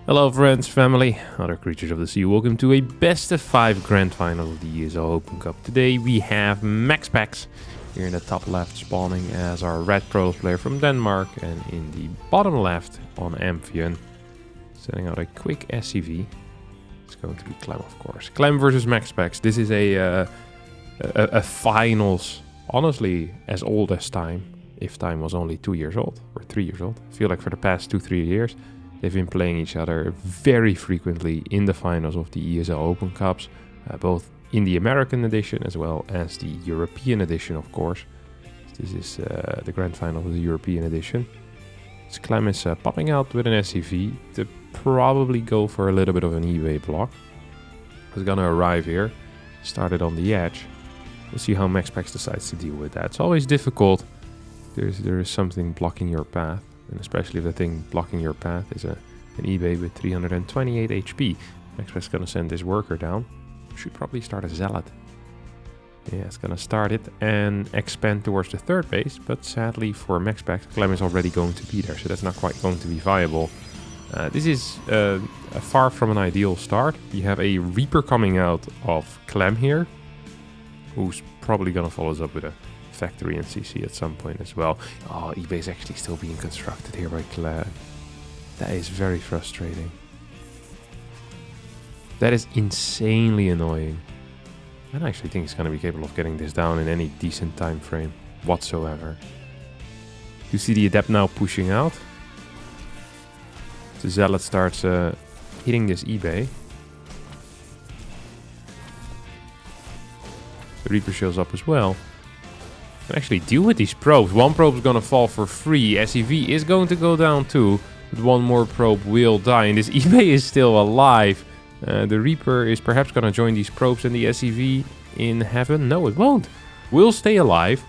Hello friends, family, other creatures of the sea, welcome to a best of 5 grand final of the ESL Open Cup. Today we have MaxPax here in the top left spawning as our red pro player from Denmark, and in the bottom left on Amphion setting out a quick SCV. It's going to be Clem, of course. Clem versus MaxPax. This is a finals, honestly, as old as time, if time was only 2 years old or 3 years old. I feel like for the past 2-3 years they've been playing each other very frequently in the finals of the ESL Open Cups, both in the American edition as well as the European edition, of course. This is the grand final of the European edition. This Clem is popping out with an SCV to probably go for a little bit of an eBay block. He's gonna arrive here, started on the edge. We'll see how MaxPax decides to deal with that. It's always difficult. There is something blocking your path. And especially if the thing blocking your path is an eBay with 328 HP. MaxPax is going to send this worker down. Should probably start a Zealot. Yeah, it's going to start it and expand towards the third base. But sadly for MaxPax, Clem is already going to be there. So that's not quite going to be viable. This is far from an ideal start. You have a Reaper coming out of Clem here, who's probably going to follow us up with a factory and CC at some point as well. Oh, eBay is actually still being constructed here by Clem. That is very frustrating. That is insanely annoying. I don't actually think he's going to be capable of getting this down in any decent time frame whatsoever. You see the Adept now pushing out. The Zealot starts hitting this eBay. The Reaper shows up as well. Can actually deal with these probes. One probe is gonna fall for free. SCV is going to go down too, but one more probe will die, and this eBay is still alive. The Reaper is perhaps gonna join these probes and the SCV in heaven. No, it won't. Will stay alive.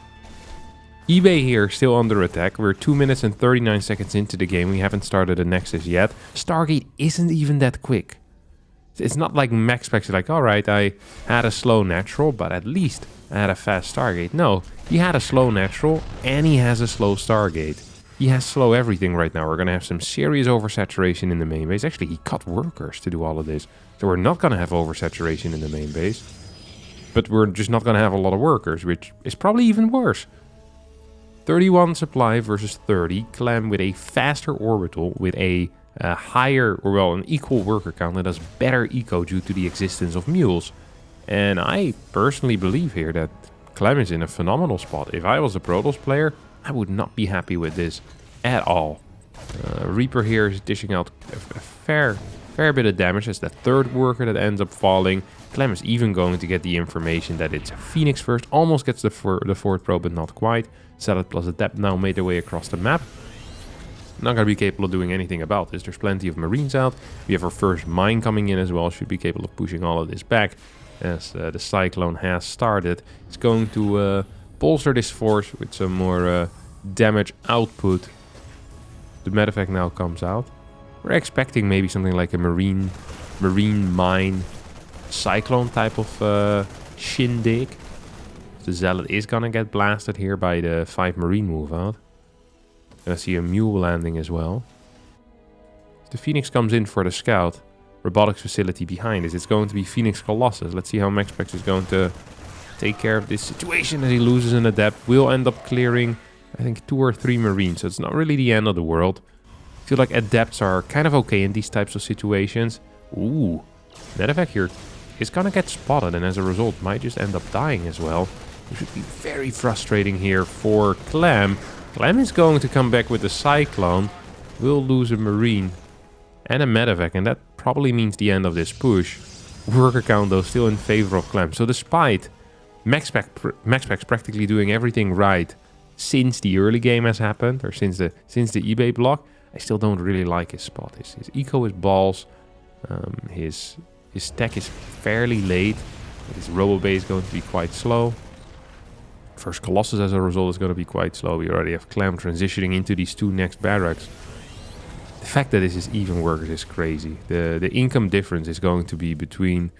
eBay here still under attack. We're 2 minutes and 39 seconds into the game. We haven't started a Nexus yet. Stargate isn't even that quick. It's not like MaxPax is like, alright, I had a slow natural, but at least I had a fast Stargate. No, he had a slow natural and he has a slow Stargate. He has slow everything right now. We're going to have some serious oversaturation in the main base. Actually, he cut workers to do all of this. So we're not going to have oversaturation in the main base. But we're just not going to have a lot of workers, which is probably even worse. 31 supply versus 30. Clem with a faster orbital, with a higher, or well, an equal worker count that does better eco due to the existence of mules. And I personally believe here that Clem is in a phenomenal spot. If I was a Protoss player, I would not be happy with this at all. Reaper here is dishing out a fair bit of damage. That's the third worker that ends up falling. Clem is even going to get the information that it's Phoenix first. Almost gets the fourth probe, but not quite. Zealot plus Adept now made their way across the map. Not going to be capable of doing anything about this. There's plenty of Marines out. We have our first mine coming in as well. Should be capable of pushing all of this back as the Cyclone has started. It's going to bolster this force with some more damage output. The medevac now comes out. We're expecting maybe something like a marine mine Cyclone type of shindig. The Zealot is going to get blasted here by the 5 Marine move out. I see a mule landing as well. The Phoenix comes in for the scout. Robotics facility behind us. It's going to be Phoenix Colossus. Let's see how MaxPax is going to take care of this situation as he loses an Adept. We'll end up clearing, I think, 2 or 3 Marines. So it's not really the end of the world. I feel like Adepts are kind of okay in these types of situations. Ooh. Medevac here is going to get spotted, and as a result might just end up dying as well. It should be very frustrating here for Clem. Clem is going to come back with the Cyclone. We'll lose a Marine and a medevac, and that probably means the end of this push. Worker count though still in favor of Clem. So despite MaxPax practically doing everything right since the early game has happened, or since the eBay block, I still don't really like his spot. His eco is balls. His tech is fairly late. His robo-bay is going to be quite slow. First Colossus as a result is going to be quite slow. We already have Clem transitioning into these 2 next barracks. The fact that this is even workers is crazy. The income difference is going to be between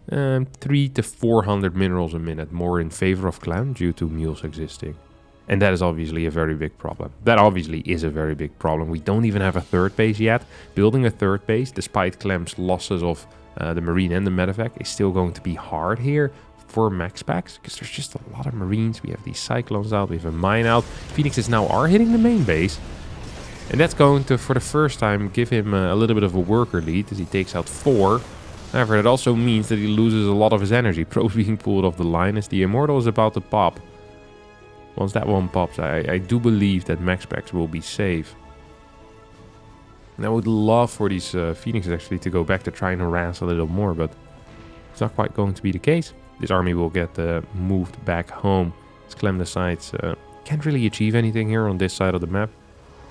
300 to 400 minerals a minute more in favor of Clem due to mules existing. And that is obviously a very big problem. That obviously is a very big problem. We don't even have a third base yet. Building a third base, despite Clem's losses of the Marine and the Medevac, is still going to be hard here for MaxPax, because there's just a lot of Marines. We have these Cyclones out, we have a mine out. Phoenixes now are hitting the main base. And that's going to, for the first time, give him a little bit of a worker lead as he takes out 4. However, that also means that he loses a lot of his energy. Probes being pulled off the line as the Immortal is about to pop. Once that one pops, I do believe that MaxPax will be safe. And I would love for these Phoenixes actually to go back to try and harass a little more, but it's not quite going to be the case. This army will get moved back home. As Clem decides, can't really achieve anything here on this side of the map.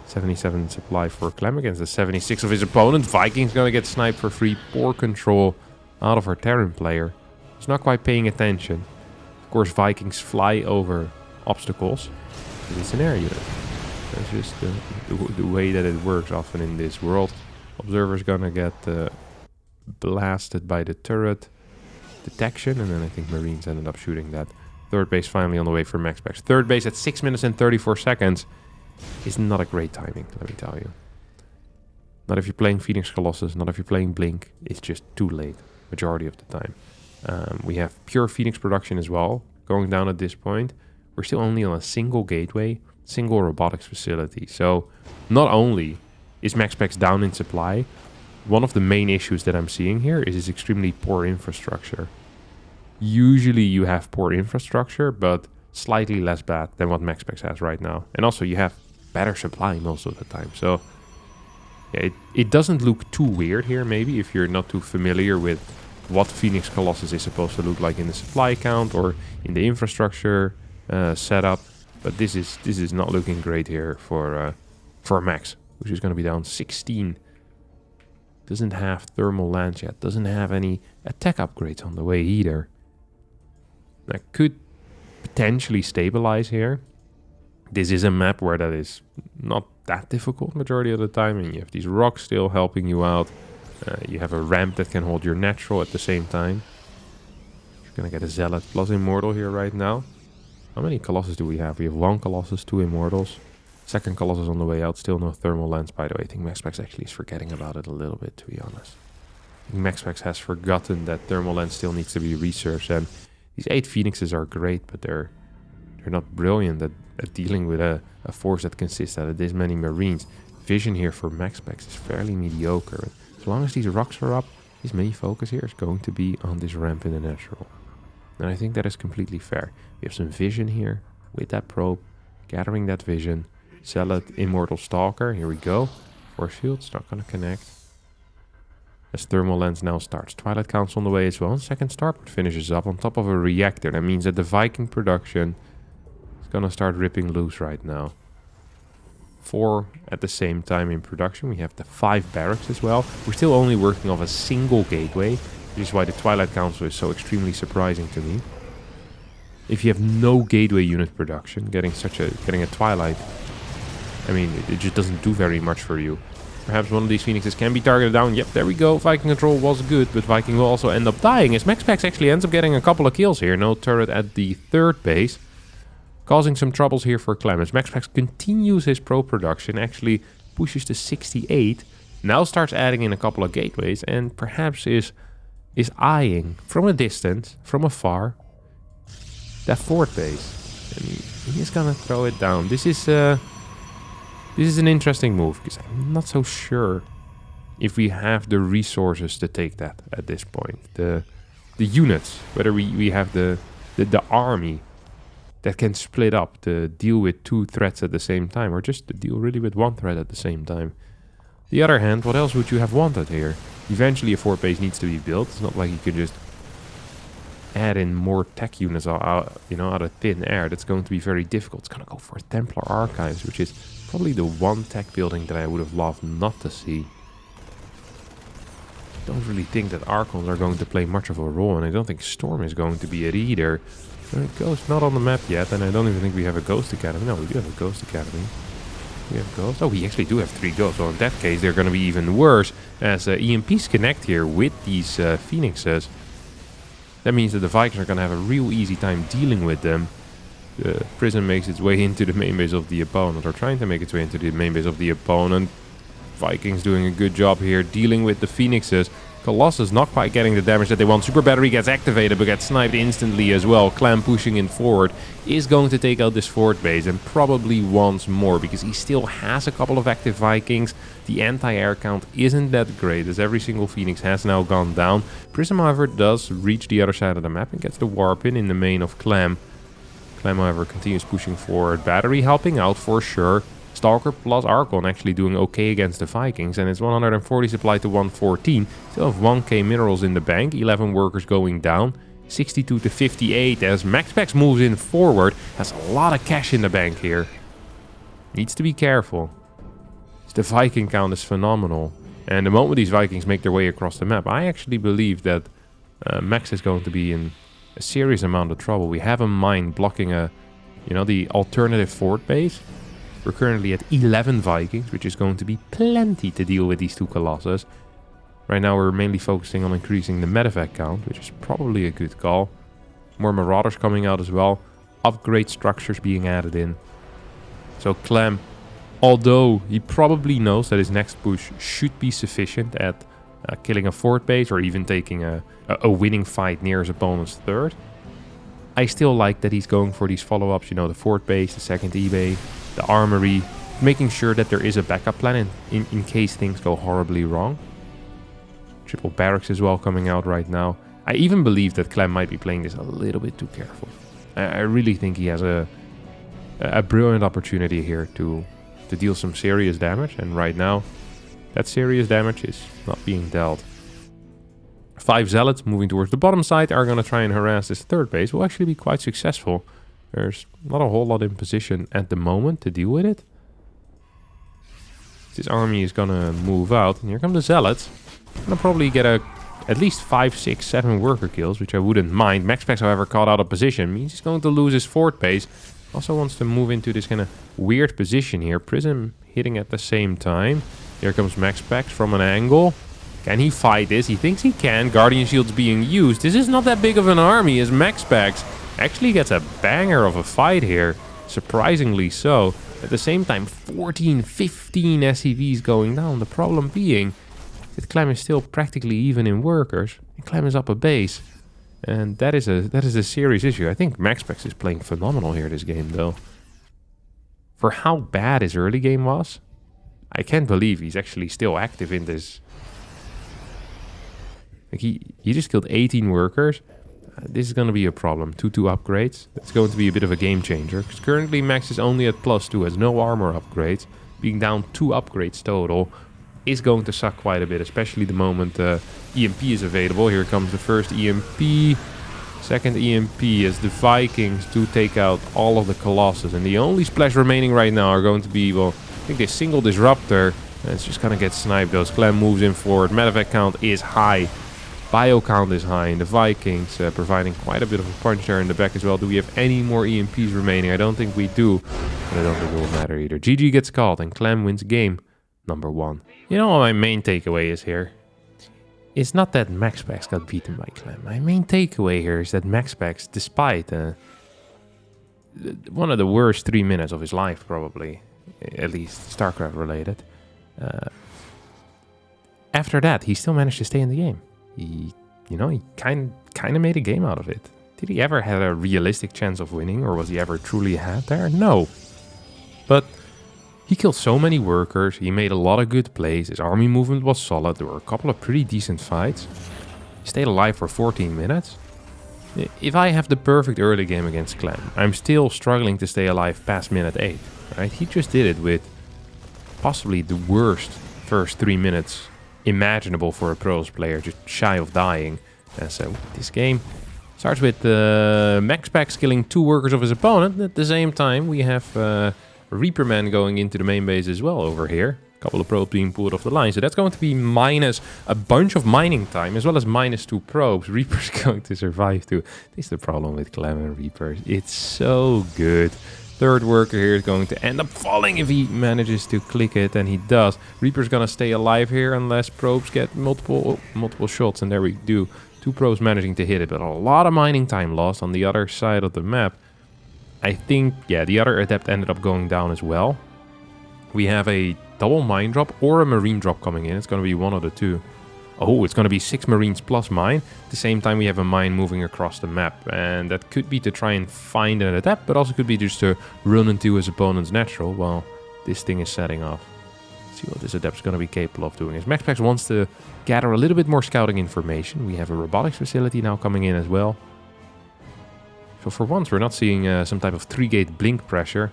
77 supply for Clem against the 76 of his opponent. Viking's gonna get sniped for free. Poor control out of our Terran player. He's not quite paying attention. Of course, Vikings fly over obstacles. It's an air unit. That's just the way that it works often in this world. Observer's gonna get blasted by the turret detection, and then I think Marines ended up shooting that. Third base finally on the way for MaxPax. Third base at 6 minutes and 34 seconds is not a great timing, let me tell you. Not if you're playing Phoenix Colossus, not if you're playing Blink. It's just too late, majority of the time. We have pure Phoenix production as well going down at this point. We're still only on a single gateway, single robotics facility. So not only is MaxPax down in supply, one of the main issues that I'm seeing here is extremely poor infrastructure. Usually you have poor infrastructure, but slightly less bad than what MaxPax has right now. And also you have better supply most of the time. So yeah, it doesn't look too weird here, maybe, if you're not too familiar with what Phoenix Colossus is supposed to look like in the supply count or in the infrastructure setup. But this is not looking great here for Max, which is going to be down 16. Doesn't have thermal lance yet. Doesn't have any attack upgrades on the way either. That could potentially stabilize here. This is a map where that is not that difficult majority of the time, and you have these rocks still helping you out. You have a ramp that can hold your natural at the same time. You're gonna get a Zealot plus Immortal here right now. How many Colossus do we have? We have 1 Colossus, 2 Immortals. Second Colossus on the way out, still no thermal lens, by the way. I think MaxPax actually is forgetting about it a little bit, to be honest. I think MaxPax has forgotten that thermal lens still needs to be researched, and these 8 Phoenixes are great, but they're not brilliant at dealing with a force that consists out of this many Marines. Vision here for MaxPax is fairly mediocre. As long as these rocks are up, his main focus here is going to be on this ramp in the natural. And I think that is completely fair. We have some vision here with that probe, gathering that vision. Zealot, Immortal Stalker, here we go. Force field's not going to connect. As thermal lens now starts. Twilight Council on the way as well. Second starport finishes up on top of a reactor. That means that the Viking production is going to start ripping loose right now. 4 at the same time in production. We have the 5 barracks as well. We're still only working off a single gateway, which is why the Twilight Council is so extremely surprising to me. If you have no gateway unit production, getting a Twilight, I mean, it just doesn't do very much for you. Perhaps one of these Phoenixes can be targeted down. Yep, there we go. Viking control was good, but Viking will also end up dying, as MaxPax actually ends up getting a couple of kills here. No turret at the third base, causing some troubles here for Clem. As MaxPax continues his pro production, actually pushes to 68, now starts adding in a couple of gateways, and perhaps is eyeing from a distance, from afar, that fourth base. And he's gonna throw it down. This is an interesting move, because I'm not so sure if we have the resources to take that at this point. The units, whether we have the army that can split up to deal with 2 threats at the same time, or just to deal really with 1 threat at the same time. The other hand, what else would you have wanted here? Eventually a fort base needs to be built. It's not like you can just add in more tech units out of thin air. That's going to be very difficult. It's going to go for Templar Archives, which is probably the one tech building that I would have loved not to see. I don't really think that Archons are going to play much of a role, and I don't think Storm is going to be it either. There it goes, not on the map yet, and I don't even think we have a Ghost Academy. No, we do have a Ghost Academy. We have Ghosts. Oh, we actually do have 3 Ghosts. So in that case, they're going to be even worse, as EMPs connect here with these Phoenixes. That means that the Vikings are going to have a real easy time dealing with them. The Prism makes its way into the main base of the opponent, or trying to make its way into the main base of the opponent. Vikings doing a good job here, dealing with the Phoenixes. Colossus not quite getting the damage that they want. Super Battery gets activated, but gets sniped instantly as well. Clem pushing in forward is going to take out this fort base, and probably once more, because he still has a couple of active Vikings. The anti-air count isn't that great, as every single Phoenix has now gone down. Prism, however, does reach the other side of the map and gets the warp in the main of Clem. Clem, however, continues pushing forward. Battery helping out for sure. Stalker plus Archon actually doing okay against the Vikings, and it's 140 supply to 114. Still have 1k minerals in the bank, 11 workers going down, 62 to 58 as MaxPax moves in forward. Has a lot of cash in the bank here. Needs to be careful. The Viking count is phenomenal, and the moment these Vikings make their way across the map, I actually believe that Max is going to be in a serious amount of trouble. We have a mine blocking the alternative fort base. We're currently at 11 Vikings, which is going to be plenty to deal with these two Colossus. Right now we're mainly focusing on increasing the medevac count, which is probably a good call. More Marauders coming out as well. Upgrade structures being added in. So Clem, although he probably knows that his next push should be sufficient at killing a fort base or even taking a winning fight near his opponent's third, I still like that he's going for these follow-ups, the fort base, the second eBay, the armory, making sure that there is a backup plan in case things go horribly wrong. Triple barracks as well coming out right now. I even believe that Clem might be playing this a little bit too careful. I really think he has a brilliant opportunity here to deal some serious damage, and right now that serious damage is not being dealt. 5 Zealots moving towards the bottom side are going to try and harass this third base. Will actually be quite successful. There's not a whole lot in position at the moment to deal with it. This army is going to move out, and here come the Zealots. Gonna probably get at least 5, 6, 7 worker kills, which I wouldn't mind. MaxPax, however, caught out of position. Means he's going to lose his fort base. Also wants to move into this kind of weird position here. Prism hitting at the same time. Here comes MaxPax from an angle. Can he fight this? He thinks he can. Guardian Shield's being used. This is not that big of an army as MaxPax actually gets a banger of a fight here. Surprisingly so. At the same time, 14, 15 SCVs going down. The problem being that Clem is still practically even in workers. And Clem is up a base. And that is a serious issue. I think MaxPax is playing phenomenal here this game, though. For how bad his early game was, I can't believe he's actually still active in this. Like he just killed 18 workers. This is going to be a problem. 2-2 upgrades. That's going to be a bit of a game changer. Because currently Max is only at +2. Has no armor upgrades. Being down 2 upgrades total is going to suck quite a bit. Especially the moment EMP is available. Here comes the first EMP. Second EMP as the Vikings do take out all of the Colossus. And the only splash remaining right now are going to be, well, I think they single Disruptor. And it's just going to get sniped. Those Clem moves in forward. Medevac count is high. Bio count is high, and the Vikings providing quite a bit of a punch there in the back as well. Do we have any more EMPs remaining? I don't think we do, but I don't think it will matter either. GG gets called, and Clem wins game number 1. You know what my main takeaway is here? It's not that MaxPax got beaten by Clem. My main takeaway here is that MaxPax, despite one of the worst 3 minutes of his life, probably, at least StarCraft related, after that, he still managed to stay in the game. He kind of made a game out of it. Did he ever have a realistic chance of winning, or was he ever truly ahead there? No. But he killed so many workers, he made a lot of good plays, his army movement was solid, there were a couple of pretty decent fights. He stayed alive for 14 minutes. If I have the perfect early game against Clem, I'm still struggling to stay alive past minute 8. Right? He just did it with possibly the worst first 3 minutes imaginable for a pros player, just shy of dying. And so this game starts with MaxPax killing 2 workers of his opponent. At the same time, we have Reaperman going into the main base as well over here. A couple of probes being pulled off the line. So that's going to be minus a bunch of mining time, as well as minus 2 probes. Reaper's going to survive too. This is the problem with Clem and Reapers. It's so good. Third worker here is going to end up falling if he manages to click it, and he does. Reaper's gonna stay alive here unless probes get multiple shots, and there we do. 2 probes managing to hit it, but a lot of mining time lost on the other side of the map. I think, yeah, the other adept ended up going down as well. We have a double mine drop or a marine drop coming in. It's going to be one of the two. Oh, it's going to be 6 marines plus mine. At the same time, we have a mine moving across the map. And that could be to try and find an adept, but also could be just to run into his opponent's natural while this thing is setting off. Let's see what this adept's going to be capable of doing. As MaxPax wants to gather a little bit more scouting information. We have a robotics facility now coming in as well. So for once, we're not seeing some type of 3-gate blink pressure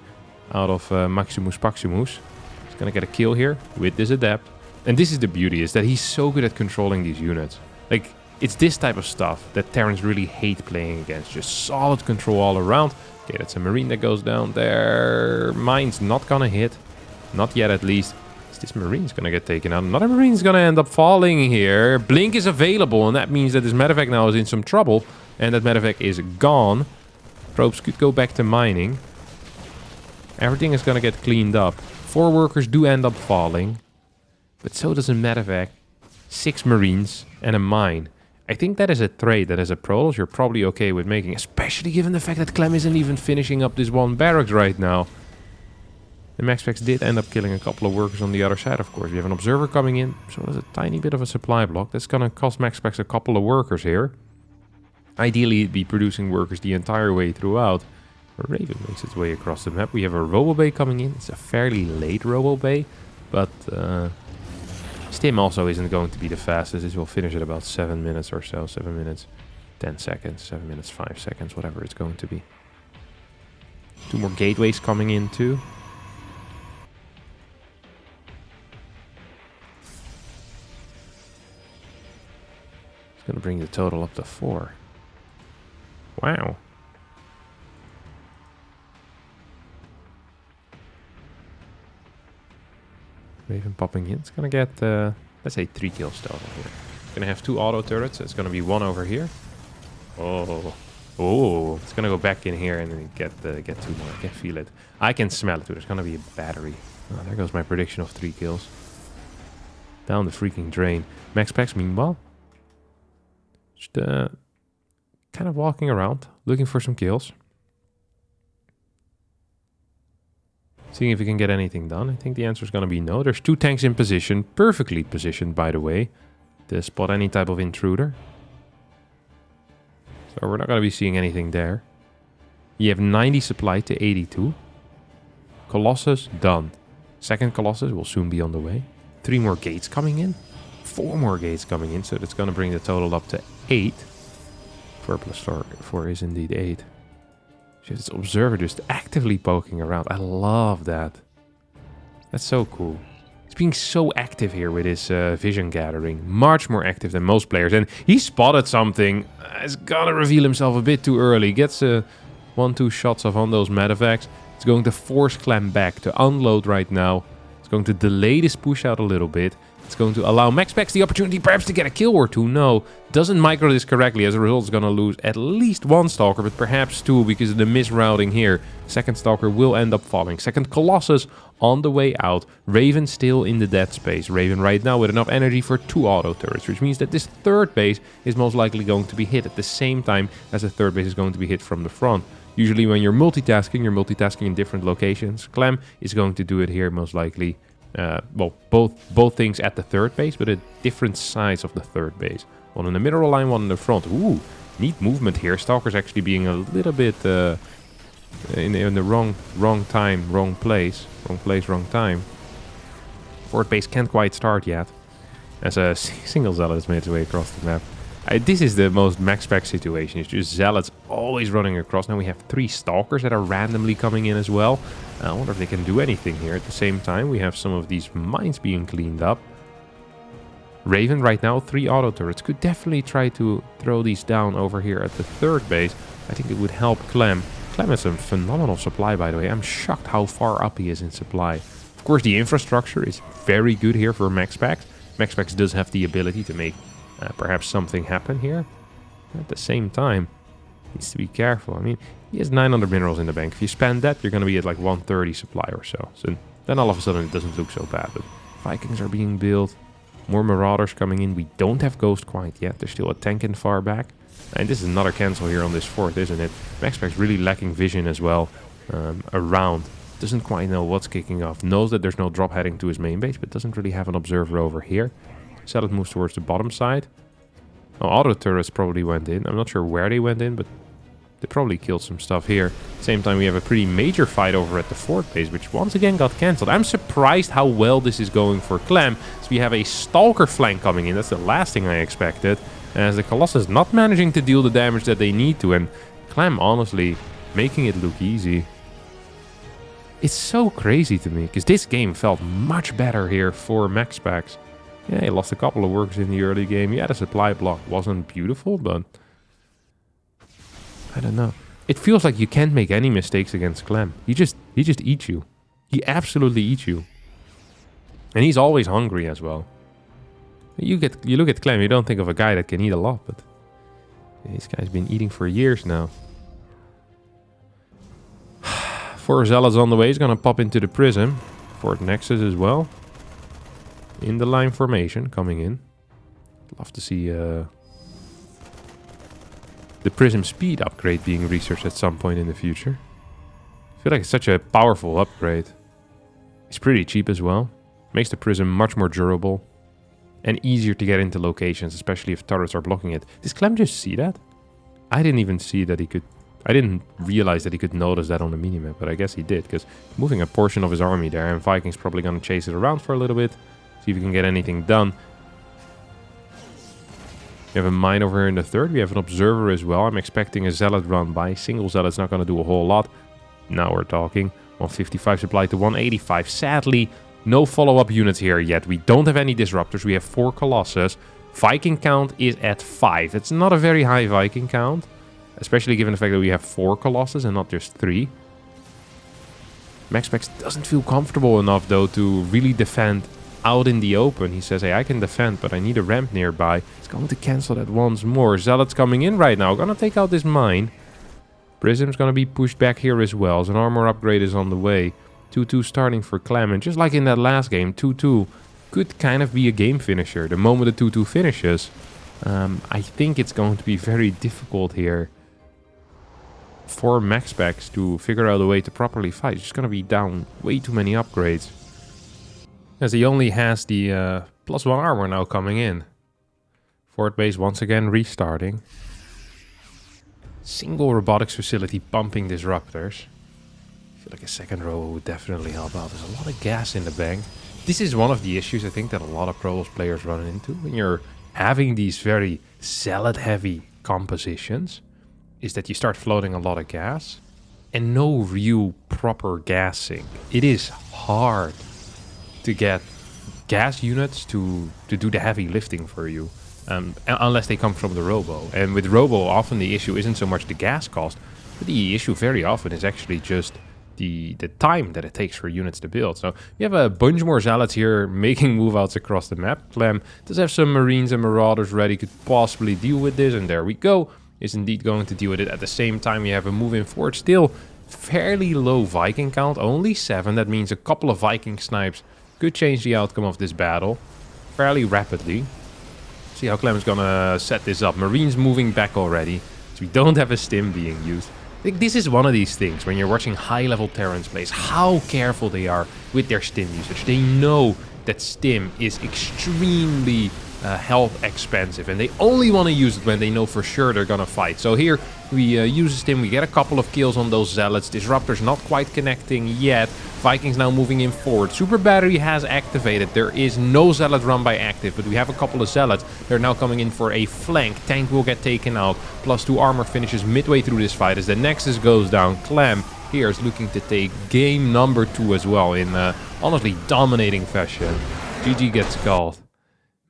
out of Maximus Paximus. He's going to get a kill here with this adept. And this is the beauty, is that he's so good at controlling these units. Like, it's this type of stuff that Terrans really hate playing against. Just solid control all around. Okay, that's a marine that goes down there. Mine's not gonna hit. Not yet, at least. This marine's gonna get taken out. Another marine's gonna end up falling here. Blink is available, and that means that this medevac now is in some trouble. And that medevac is gone. Probes could go back to mining. Everything is gonna get cleaned up. 4 workers do end up falling. But so does a medevac, 6 marines, and a mine. I think that is a trade that as a Protoss you're probably okay with making. Especially given the fact that Clem isn't even finishing up this one barracks right now. The MaxPax did end up killing a couple of workers on the other side, of course. We have an observer coming in, so there's a tiny bit of a supply block. That's going to cost MaxPax a couple of workers here. Ideally, it'd be producing workers the entire way throughout. A Raven makes its way across the map. We have a Robo-Bay coming in. It's a fairly late Robo-Bay, but... Stim also isn't going to be the fastest. This will finish at about 7 minutes or so. 7 minutes, 10 seconds, 7 minutes, 5 seconds, whatever it's going to be. 2 more gateways coming in too. It's going to bring the total up to 4. Wow. Raven popping in. It's gonna get, let's say 3 kills total here. It's gonna have 2 auto turrets. It's gonna be 1 over here. Oh, it's gonna go back in here and then get 2 more. I can feel it. I can smell it too. There's gonna be a battery. Oh, there goes my prediction of 3 kills. Down the freaking drain. MaxPax, meanwhile, just kind of walking around, looking for some kills. Seeing if we can get anything done. I think the answer is going to be no. There's 2 tanks in position. Perfectly positioned, by the way. To spot any type of intruder. So we're not going to be seeing anything there. You have 90 supply to 82. Colossus, done. Second Colossus will soon be on the way. 3 more gates coming in. 4 more gates coming in. So that's going to bring the total up to 8. 4 plus 4 is indeed 8. This observer just actively poking around. I love that. That's so cool. He's being so active here with his vision gathering. Much more active than most players. And he spotted something. He's gonna reveal himself a bit too early. Gets 1-2 shots off on those medevacs. It's going to force Clem back to unload right now. It's going to delay this push out a little bit. It's going to allow MaxPax the opportunity perhaps to get a kill or 2. No, doesn't micro this correctly. As a result, it's going to lose at least 1 Stalker, but perhaps 2 because of the misrouting here. Second Stalker will end up falling. Second Colossus on the way out. Raven still in the dead space. Raven right now with enough energy for 2 auto turrets, which means that this third base is most likely going to be hit at the same time as the third base is going to be hit from the front. Usually when you're multitasking in different locations. Clem is going to do it here most likely. Well, both things at the third base, but at different sides of the third base. One in the middle line, one in the front. Ooh, neat movement here. Stalker's actually being a little bit in the wrong time, wrong place, wrong time. Fourth base can't quite start yet, as a single zealot has made its way across the map. This is the most MaxPax situation. It's just zealots always running across. Now we have 3 stalkers that are randomly coming in as well. I wonder if they can do anything here. At the same time, we have some of these mines being cleaned up. Raven right now, 3 auto turrets. Could definitely try to throw these down over here at the third base. I think it would help Clem. Clem has some phenomenal supply, by the way. I'm shocked how far up he is in supply. Of course, the infrastructure is very good here for MaxPax. MaxPax does have the ability to make perhaps something happen here. At the same time, needs to be careful. I mean, he has 900 minerals in the bank. If you spend that, you're going to be at like 130 supply or so. So then all of a sudden it doesn't look so bad. But Vikings are being built. More Marauders coming in. We don't have Ghost quite yet. There's still a tank in far back. And this is another cancel here on this fort, isn't it? MaxPax really lacking vision as well around. Doesn't quite know what's kicking off. Knows that there's no drop heading to his main base, but doesn't really have an observer over here. Zealot moves towards the bottom side. Oh, auto turrets probably went in. I'm not sure where they went in, but they probably killed some stuff here. Same time, we have a pretty major fight over at the fort base, which once again got cancelled. I'm surprised how well this is going for Clem. So we have a Stalker flank coming in. That's the last thing I expected. As the Colossus not managing to deal the damage that they need to. And Clem, honestly, making it look easy. It's so crazy to me, because this game felt much better here for MaxPax. Yeah, he lost a couple of workers in the early game. Yeah, the supply block wasn't beautiful, but I don't know. It feels like you can't make any mistakes against Clem. He just eats you. He absolutely eats you. And he's always hungry as well. You look at Clem, you don't think of a guy that can eat a lot, but this guy's been eating for years now. 4 zealots on the way. He's gonna pop into the prism. Fort Nexus as well. In the line formation, coming in. Love to see the prism speed upgrade being researched at some point in the future. I feel like it's such a powerful upgrade. It's pretty cheap as well. Makes the prism much more durable. And easier to get into locations, especially if turrets are blocking it. Does Clem just see that? I didn't even see that he could... I didn't realize that he could notice that on the minimap, but I guess he did, because moving a portion of his army there, and Viking's probably going to chase it around for a little bit, see if he can get anything done. We have a mine over here in the third. We have an observer as well. I'm expecting a zealot run by. Single zealot's not going to do a whole lot. Now we're talking. 155 supplied to 185. Sadly, no follow-up units here yet. We don't have any disruptors. We have 4 Colossus. Viking count is at 5. It's not a very high Viking count. Especially given the fact that we have 4 Colossus and not just 3. MaxPax doesn't feel comfortable enough, though, to really defend out in the open. He says, hey, I can defend, but I need a ramp nearby. He's going to cancel that once more. Zealot's coming in right now. Gonna take out this mine. Prism's gonna be pushed back here as well. So an armor upgrade is on the way. 2-2 starting for Clem. And just like in that last game, 2-2 could kind of be a game finisher. The moment the 2-2 finishes, I think it's going to be very difficult here for MaxPax to figure out a way to properly fight. It's just going to be down way too many upgrades. As he only has the +1 armor now coming in. Fort base once again restarting. Single robotics facility pumping disruptors. I feel like a second row would definitely help out. There's a lot of gas in the bank. This is one of the issues I think that a lot of Pro Bowl players run into when you're having these very zealot heavy compositions. Is that you start floating a lot of gas and no real proper gas sink. It is hard to get gas units to do the heavy lifting for you, unless they come from the Robo. And with Robo, often the issue isn't so much the gas cost, but the issue very often is actually just the time that it takes for units to build. So we have a bunch more zealots here making move outs across the map. Clem does have some marines and marauders ready, could possibly deal with this, and there we go. Is indeed going to deal with it. At the same time, we have a move in forward. Still fairly low Viking count, only 7. That means a couple of Viking snipes could change the outcome of this battle fairly rapidly. See how Clem is gonna set this up. Marines moving back already, so we don't have a stim being used. I think this is one of these things when you're watching high-level Terrans plays, how careful they are with their stim usage. They know that stim is extremely health expensive, and they only want to use it when they know for sure they're gonna fight. So here we use a stim, we get a couple of kills on those zealots. Disruptors not quite connecting yet. Vikings now moving in forward. Super battery has activated. There is no zealot run by active, but we have a couple of zealots. They're now coming in for a flank. Tank will get taken out. +2 armor finishes midway through this fight as the Nexus goes down. Clem here is looking to take game number 2 as well in honestly dominating fashion. GG gets called.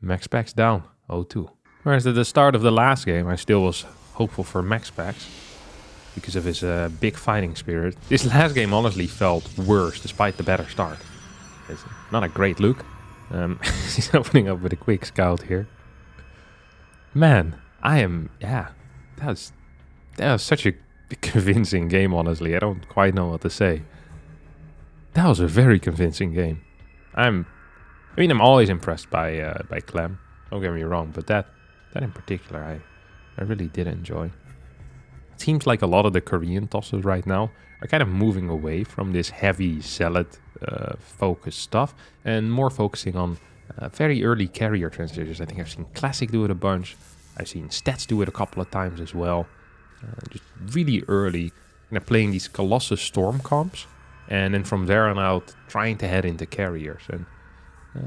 MaxPax down 0-2. Whereas at the start of the last game, I still was hopeful for MaxPax because of his big fighting spirit. This last game honestly felt worse despite the better start. It's not a great look. He's opening up with a quick scout here. Man, that was such a convincing game, honestly. I don't quite know what to say. That was a very convincing game. I'm always impressed by Clem. Don't get me wrong, but that in particular, I really did enjoy. It seems like a lot of the Korean tosses right now are kind of moving away from this heavy zealot focused stuff and more focusing on very early carrier transitions. I think I've seen Classic do it a bunch. I've seen Stats do it a couple of times as well. Just really early, playing these Colossus Storm comps, and then from there on out trying to head into carriers. And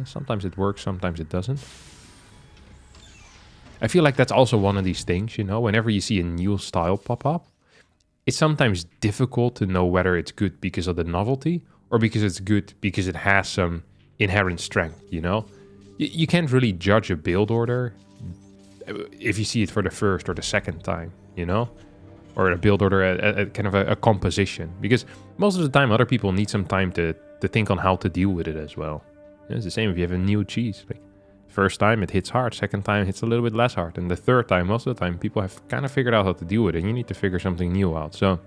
sometimes it works, sometimes it doesn't. I feel like that's also one of these things, you know, whenever you see a new style pop up, it's sometimes difficult to know whether it's good because of the novelty or because it's good because it has some inherent strength, you know? You can't really judge a build order if you see it for the first or the second time, you know? Or a build order, a kind of a composition. Because most of the time other people need some time to think on how to deal with it as well. It's the same if you have a new cheese. Like, first time it hits hard, second time it hits a little bit less hard, and the third time, most of the time, people have kind of figured out how to deal with it, and you need to figure something new out. So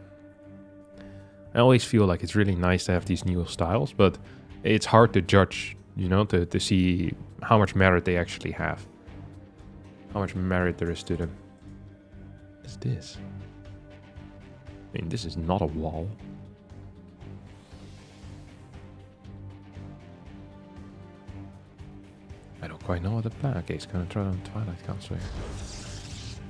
I always feel like it's really nice to have these new styles, but it's hard to judge, you know, to see how much merit they actually have. How much merit there is to them. What is this? I mean, this is not a wall. I don't quite know what the plan. Okay, it's gonna try on Twilight Council here.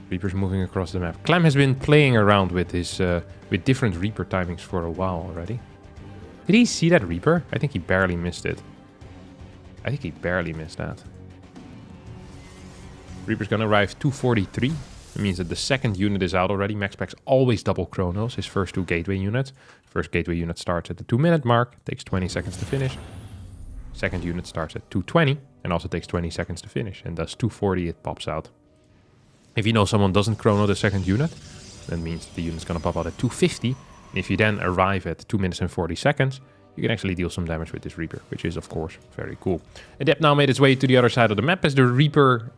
Reaper's moving across the map. Clem has been playing around with his with different Reaper timings for a while already. Did he see that Reaper? I think he barely missed it. I think he barely missed that. Reaper's gonna arrive 243. It means that the second unit is out already. MaxPax always double chronos his first two gateway units. First gateway unit starts at the 2-minute mark, takes 20 seconds to finish. Second unit starts at 220 and also takes 20 seconds to finish. And thus 240 it pops out. If you know someone doesn't chrono the second unit, that means the unit's going to pop out at 250. And if you then arrive at 2 minutes and 40 seconds, you can actually deal some damage with this Reaper, which is of course very cool. Adept now made its way to the other side of the map as the Reaper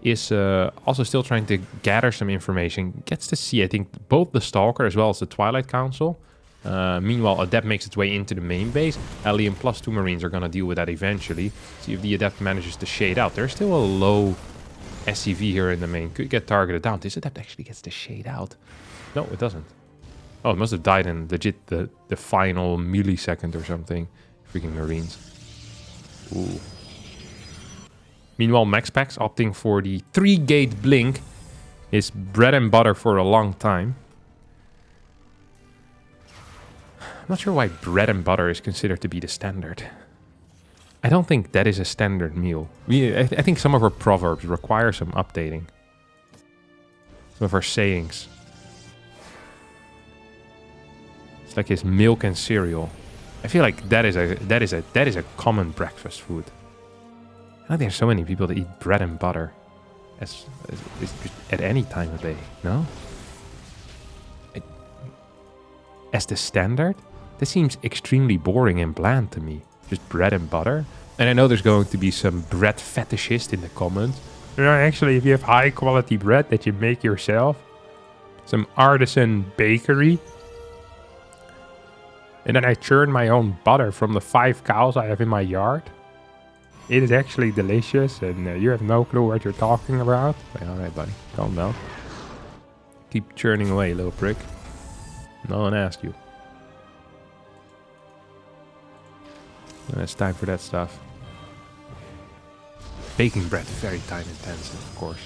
is also still trying to gather some information. Gets to see, I think, both the Stalker as well as the Twilight Council. Meanwhile, Adept makes its way into the main base. Alien plus 2 Marines are going to deal with that eventually. See if the Adept manages to shade out. There's still a low SCV here in the main. Could get targeted down. This Adept actually gets to shade out. No, it doesn't. Oh, it must have died in legit the final millisecond or something. Freaking Marines. Ooh. Meanwhile, MaxPax opting for the 3-gate blink. Is bread and butter for a long time. I'm not sure why bread and butter is considered to be the standard. I don't think that is a standard meal. I think some of our proverbs require some updating. Some of our sayings. It's like his milk and cereal. I feel like that is a common breakfast food. I think there's so many people that eat bread and butter as at any time of day. No? As the standard? This seems extremely boring and bland to me. Just bread and butter. And I know there's going to be some bread fetishist in the comments. You know, actually, if you have high quality bread that you make yourself, some artisan bakery, and then I churn my own butter from the 5 cows I have in my yard, it is actually delicious, and you have no clue what you're talking about. Alright, buddy, calm down. Keep churning away, little prick. No one asked you. And it's time for that stuff. Baking bread is very time intensive, of course.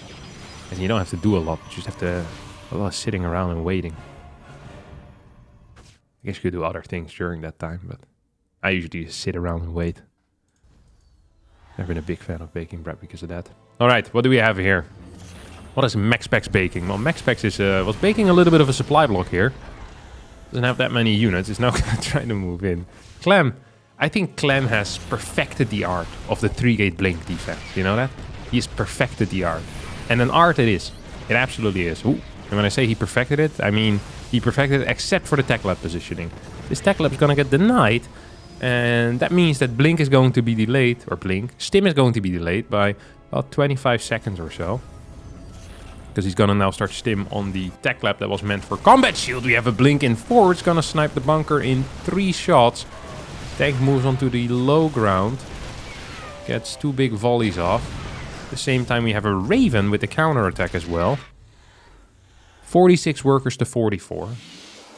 And you don't have to do a lot, you just have to a lot of sitting around and waiting. I guess you could do other things during that time, but I usually just sit around and wait. I've been a big fan of baking bread because of that. Alright, what do we have here? What is MaxPax baking? Well, MaxPax is was baking a little bit of a supply block here. Doesn't have that many units. It's now going to try to move in. Clem. I think Clem has perfected the art of the 3-gate blink defense. You know that? He has perfected the art. And an art it is. It absolutely is. Ooh. And when I say he perfected it, I mean he perfected it except for the tech lab positioning. This tech lab is going to get denied. And that means that blink is going to be delayed. Or blink. Stim is going to be delayed by about 25 seconds or so. Because he's going to now start stim on the tech lab that was meant for combat shield. We have a blink in 4. It's going to snipe the bunker in 3 shots. Tank moves onto the low ground. Gets 2 big volleys off. the same time, we have a Raven with the counter attack as well. 46 workers to 44.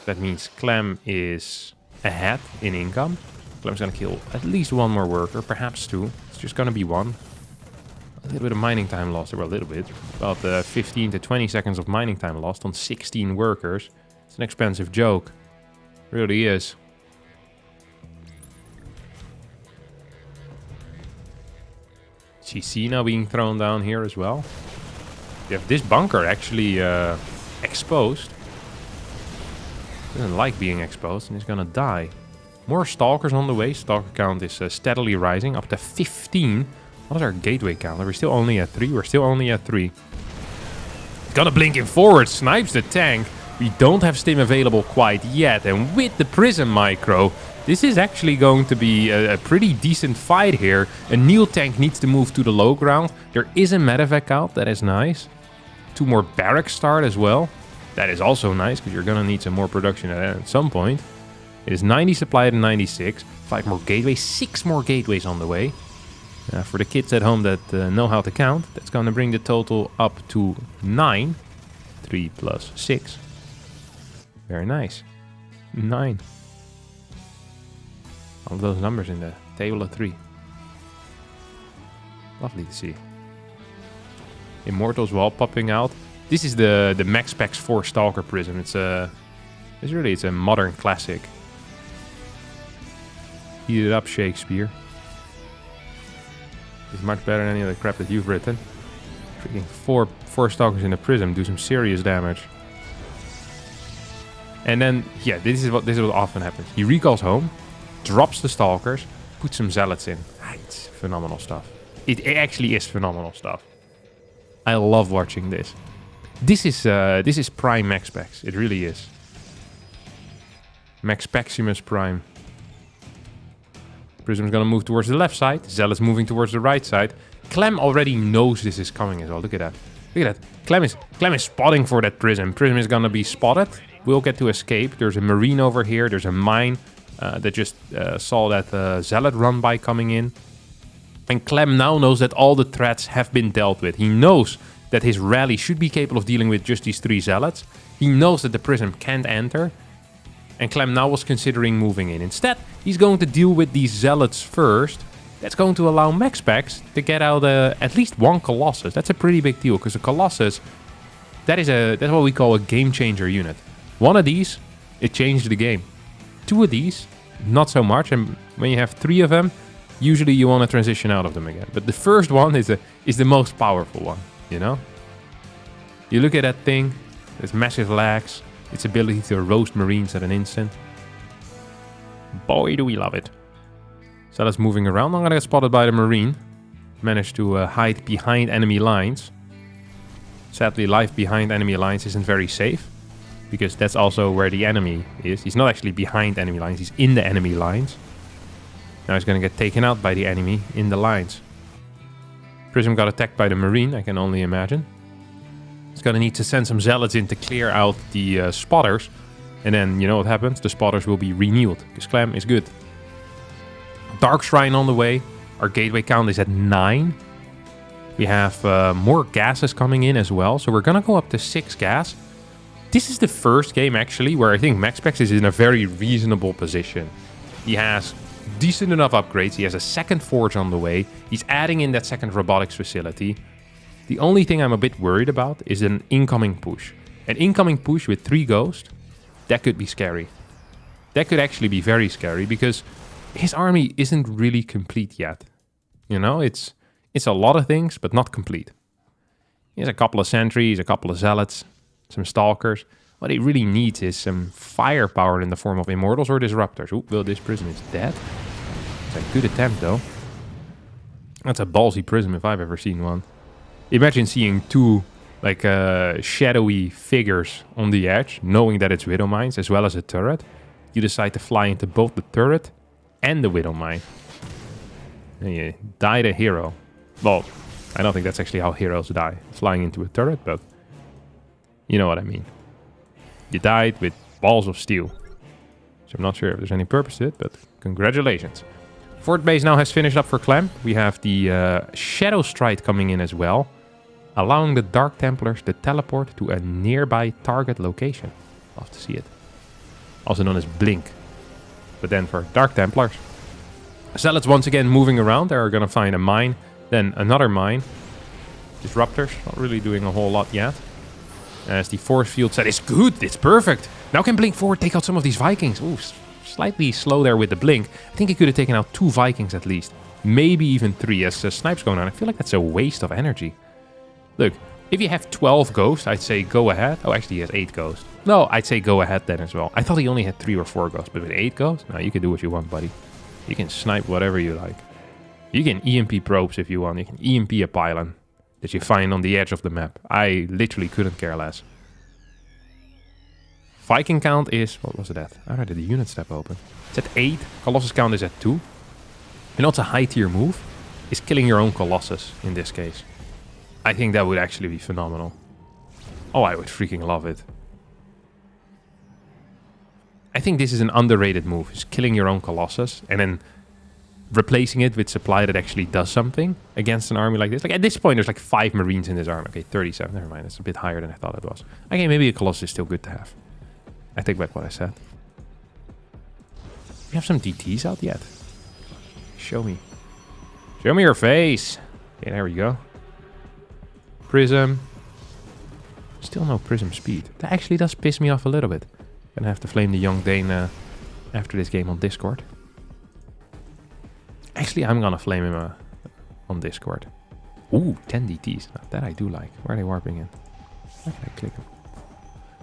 That means Clem is ahead in income. Clem's gonna kill at least one more worker, perhaps two. It's just gonna be one. A little bit of mining time lost, well, a little bit. About 15 to 20 seconds of mining time lost on 16 workers. It's an expensive joke. It really is. GC now being thrown down here as well. You have this bunker actually exposed. Doesn't like being exposed and he's gonna die. More stalkers on the way. Stalker count is steadily rising up to 15. What is our gateway count? We're still only at 3. We're still only at 3. Gonna blink in forward. Snipes the tank. We don't have stim available quite yet. And with the prism micro, this is actually going to be a pretty decent fight here. A Neil tank needs to move to the low ground. There is a medevac out. That is nice. 2 more barracks start as well. That is also nice because you're going to need some more production at some point. It is 90 supplied and 96. 5 more gateways. 6 more gateways on the way. For the kids at home that know how to count, that's going to bring the total up to 9. 3 plus 6. Very nice. 9. All of those numbers in the table of 3. Lovely to see. Immortals wall popping out. This is the MaxPax 4 Stalker Prism. It's a modern classic. Heat it up, Shakespeare. It's much better than any of the crap that you've written. Freaking four Stalkers in a Prism do some serious damage. And then, yeah, this is what often happens. He recalls home, drops the Stalkers, puts some Zealots in. It's phenomenal stuff. It actually is phenomenal stuff. I love watching this. This is prime MaxPax. It really is. MaxPaximus Prime. Prism's gonna move towards the left side. Zealot's moving towards the right side. Clem already knows this is coming as well. Look at that. Look at that. Clem is spotting for that Prism. Prism is gonna be spotted. We'll get to escape. There's a Marine over here. There's a mine that just saw that Zealot run by coming in. And Clem now knows that all the threats have been dealt with. He knows that his rally should be capable of dealing with just these 3 Zealots. He knows that the Prism can't enter. And Clem now was considering moving in. Instead, he's going to deal with these Zealots first. That's going to allow MaxPax to get out at least 1 Colossus. That's a pretty big deal, because a Colossus, that's what we call a game changer unit. 1 of these, it changed the game. 2 of these, not so much. And when you have 3 of them, usually you want to transition out of them again. But the first one is the most powerful one, you know? You look at that thing, there's massive lags, its ability to roast Marines at an instant. Boy, do we love it. So that's moving around. I'm gonna get spotted by the Marine. Managed to hide behind enemy lines. Sadly, life behind enemy lines isn't very safe, because that's also where the enemy is. He's not actually behind enemy lines, he's in the enemy lines. Now he's gonna get taken out by the enemy in the lines. Prism got attacked by the Marine, I can only imagine. He's gonna need to send some Zealots in to clear out the spotters. And then, you know what happens? The spotters will be renewed, because Clem is good. Dark Shrine on the way. Our gateway count is at 9. We have more gases coming in as well, so we're gonna go up to 6 gas. This is the first game, actually, where I think MaxPax is in a very reasonable position. He has decent enough upgrades. He has a 2nd forge on the way. He's adding in that 2nd robotics facility. The only thing I'm a bit worried about is an incoming push. An incoming push with 3 ghosts, that could be scary. That could actually be very scary, because his army isn't really complete yet. You know, it's a lot of things, but not complete. He has a couple of sentries, a couple of Zealots, some Stalkers. What he really needs is some firepower in the form of Immortals or Disruptors. Oop, well, this Prism is dead. It's a good attempt, though. That's a ballsy Prism if I've ever seen one. Imagine seeing 2 like shadowy figures on the edge, knowing that it's Widow Mines as well as a turret. You decide to fly into both the turret and the Widow Mine. And you died a hero. Well, I don't think that's actually how heroes die, flying into a turret, but you know what I mean. You died with balls of steel. So I'm not sure if there's any purpose to it, but congratulations. Fourth base now has finished up for Clem. We have the Shadow Stride coming in as well, allowing the Dark Templars to teleport to a nearby target location. Love to see it. Also known as Blink. But then for Dark Templars. Zealots once again moving around. They're going to find a mine, then another mine. Disruptors, not really doing a whole lot yet. As the force field set is good, it's perfect. Now can Blink forward take out some of these Vikings. Ooh, slightly slow there with the Blink. I think he could have taken out 2 Vikings at least. Maybe even 3 as Snipe's going on. I feel like that's a waste of energy. Look, if you have 12 ghosts, I'd say go ahead. Oh, actually he has 8 ghosts. No, I'd say go ahead then as well. I thought he only had 3 or 4 ghosts, but with 8 ghosts, no, you can do what you want, buddy. You can snipe whatever you like. You can EMP probes if you want. You can EMP a pylon that you find on the edge of the map. I literally couldn't care less. Viking count is... What was it at? I already had the unit step open. It's at 8. Colossus count is at 2. You know what's a high tier move? Is killing your own Colossus in this case. I think that would actually be phenomenal. Oh, I would freaking love it. I think this is an underrated move. Is killing your own Colossus and then replacing it with supply that actually does something against an army like this. Like at this point, there's like 5 Marines in this army. Okay, 37. Never mind. It's a bit higher than I thought it was. Okay, maybe a Colossus is still good to have. I take back what I said. We have some DTs out yet. Show me. Show me your face. Okay, there we go. Prism. Still no Prism speed. That actually does piss me off a little bit. Gonna have to flame the young Dane after this game on Discord. Actually, I'm gonna flame him on Discord. Ooh, 10 DTs. Now, that I do like. Where are they warping in? Where can I click them?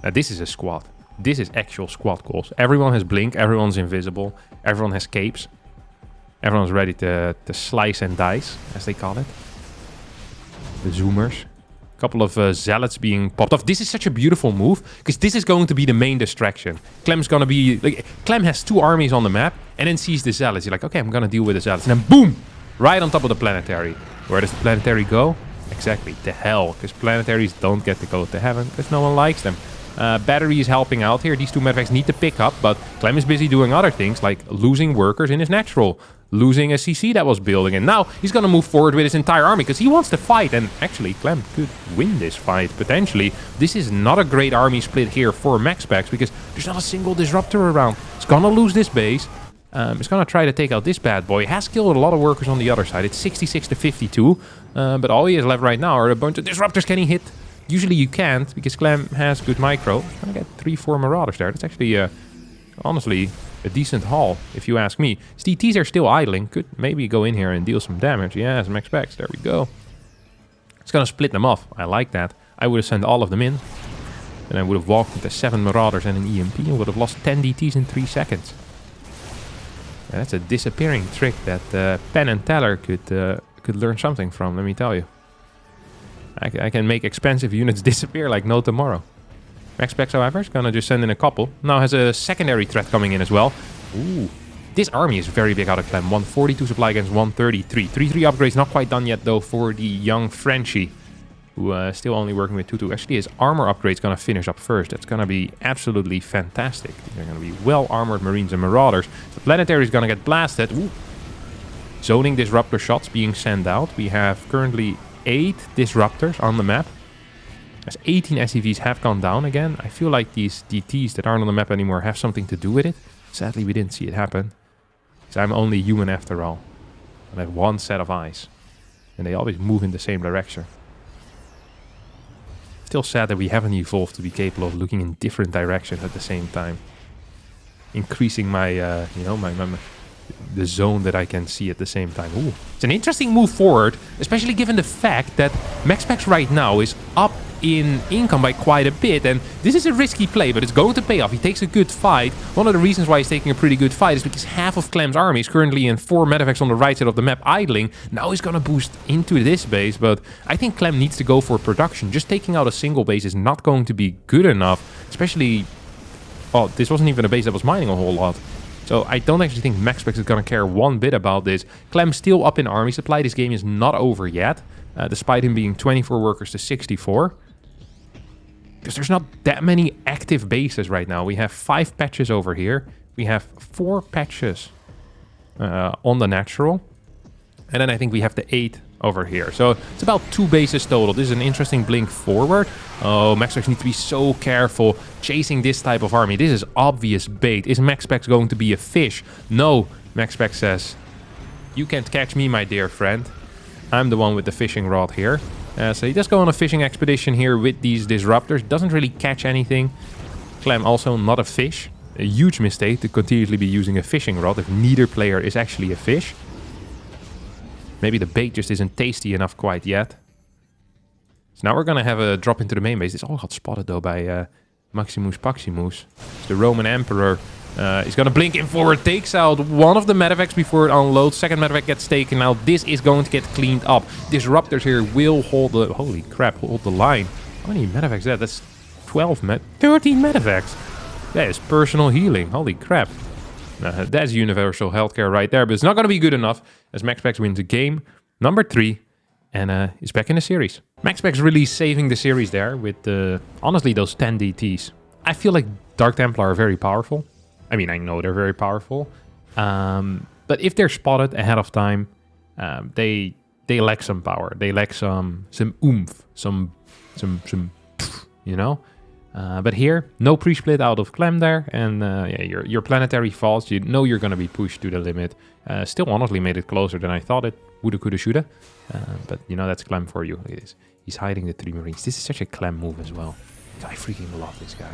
Now, this is a squad. This is actual squad calls. Everyone has blink. Everyone's invisible. Everyone has capes. Everyone's ready to slice and dice, as they call it. The zoomers. A couple of zealots being popped off. This is such a beautiful move, because this is going to be the main distraction. Clem's gonna be... like, Clem has 2 armies on the map, and then sees the zealots. He's like, okay, I'm gonna deal with the zealots. And then boom! Right on top of the planetary. Where does the planetary go? Exactly, to hell. Because planetaries don't get to go to heaven, because no one likes them. Battery is helping out here. These 2 medvacs need to pick up, but Clem is busy doing other things, like losing workers in his natural, losing a CC that was building, and now he's gonna move forward with his entire army because he wants to fight. And actually, Clem could win this fight potentially. This is not a great army split here for MaxPax because there's not a single disruptor around. It's gonna lose this base. It's gonna try to take out this bad boy. Has killed a lot of workers on the other side. It's 66 to 52, but all he has left right now are a bunch of disruptors. Can he hit? Usually you can't, because Clem has good micro. He's gonna get 3-4 Marauders there. That's actually, honestly, a decent haul, if you ask me. His DTs are still idling. Could maybe go in here and deal some damage. Yeah, some MaxPax. There we go. It's gonna split them off. I like that. I would have sent all of them in. And I would have walked into 7 Marauders and an EMP and would have lost 10 DTs in 3 seconds. And that's a disappearing trick that Penn and Teller could learn something from, let me tell you. I can make expensive units disappear like no tomorrow. MaxPax, however, is gonna just send in a couple. Now has a secondary threat coming in as well. Ooh. This army is very big out of Clem. 142 supply against 133. 3-3 upgrades not quite done yet, though, for the young Frenchie, who still only working with 2-2. Actually, his armor upgrade is gonna finish up first. That's gonna be absolutely fantastic. They're gonna be well-armored Marines and Marauders. The planetary is gonna get blasted. Ooh. Zoning disruptor shots being sent out. We have currently 8 disruptors on the map. As 18 SCVs have gone down again. I feel like these DTs that aren't on the map anymore have something to do with it. Sadly, we didn't see it happen. Because I'm only human after all. And I have 1 set of eyes. And they always move in the same direction. Still sad that we haven't evolved to be capable of looking in different directions at the same time. Increasing my, the zone that I can see at the same time. Ooh. It's an interesting move forward, especially given the fact that MaxPax right now is up in income by quite a bit, and this is a risky play, but it's going to pay off. He takes a good fight. One of the reasons why he's taking a pretty good fight is because half of Clem's army is currently in 4 medevacs on the right side of the map idling. Now he's gonna boost into this base, but I think Clem needs to go for production. Just taking out a single base is not going to be good enough, especially... Oh, this wasn't even a base that was mining a whole lot. So I don't actually think MaxPax is going to care one bit about this. Clem's still up in army supply. This game is not over yet, despite him being 24 workers to 64. Because there's not that many active bases right now. We have 5 patches over here. We have 4 patches on the natural. And then I think we have the 8 over here. So it's about 2 bases total. This is an interesting blink forward. Oh, MaxPax needs to be so careful chasing this type of army. This is obvious bait. Is MaxPax going to be a fish? No, MaxPax says, you can't catch me, my dear friend. I'm the one with the fishing rod here. So he does go on a fishing expedition here with these disruptors. Doesn't really catch anything. Clem also not a fish. A huge mistake to continuously be using a fishing rod if neither player is actually a fish. Maybe the bait just isn't tasty enough quite yet. So now we're going to have a drop into the main base. This all got spotted though by Maximus Paximus. The Roman Emperor is going to blink in forward. Takes out one of the medevacs before it unloads. Second medevac gets taken out. This is going to get cleaned up. Disruptors here will hold the... Holy crap, hold the line. How many medevacs is that? That's 13 medevacs. That is personal healing. Holy crap. That's universal healthcare right there, but it's not going to be good enough as MaxPax wins a game number 3 and is back in the series. MaxPax really saving the series there with, honestly, those 10 DTs. I feel like Dark Templar are very powerful. I mean, I know they're very powerful, but if they're spotted ahead of time, they lack some power. They lack some oomph, some you know. But here, no pre-split out of Clem there, and yeah, your planetary falls. You know you're going to be pushed to the limit. Still honestly made it closer than I thought it woulda, coulda, shoulda. But you know, that's Clem for you. Look at this. He's hiding the 3 Marines. This is such a Clem move as well. I freaking love this guy.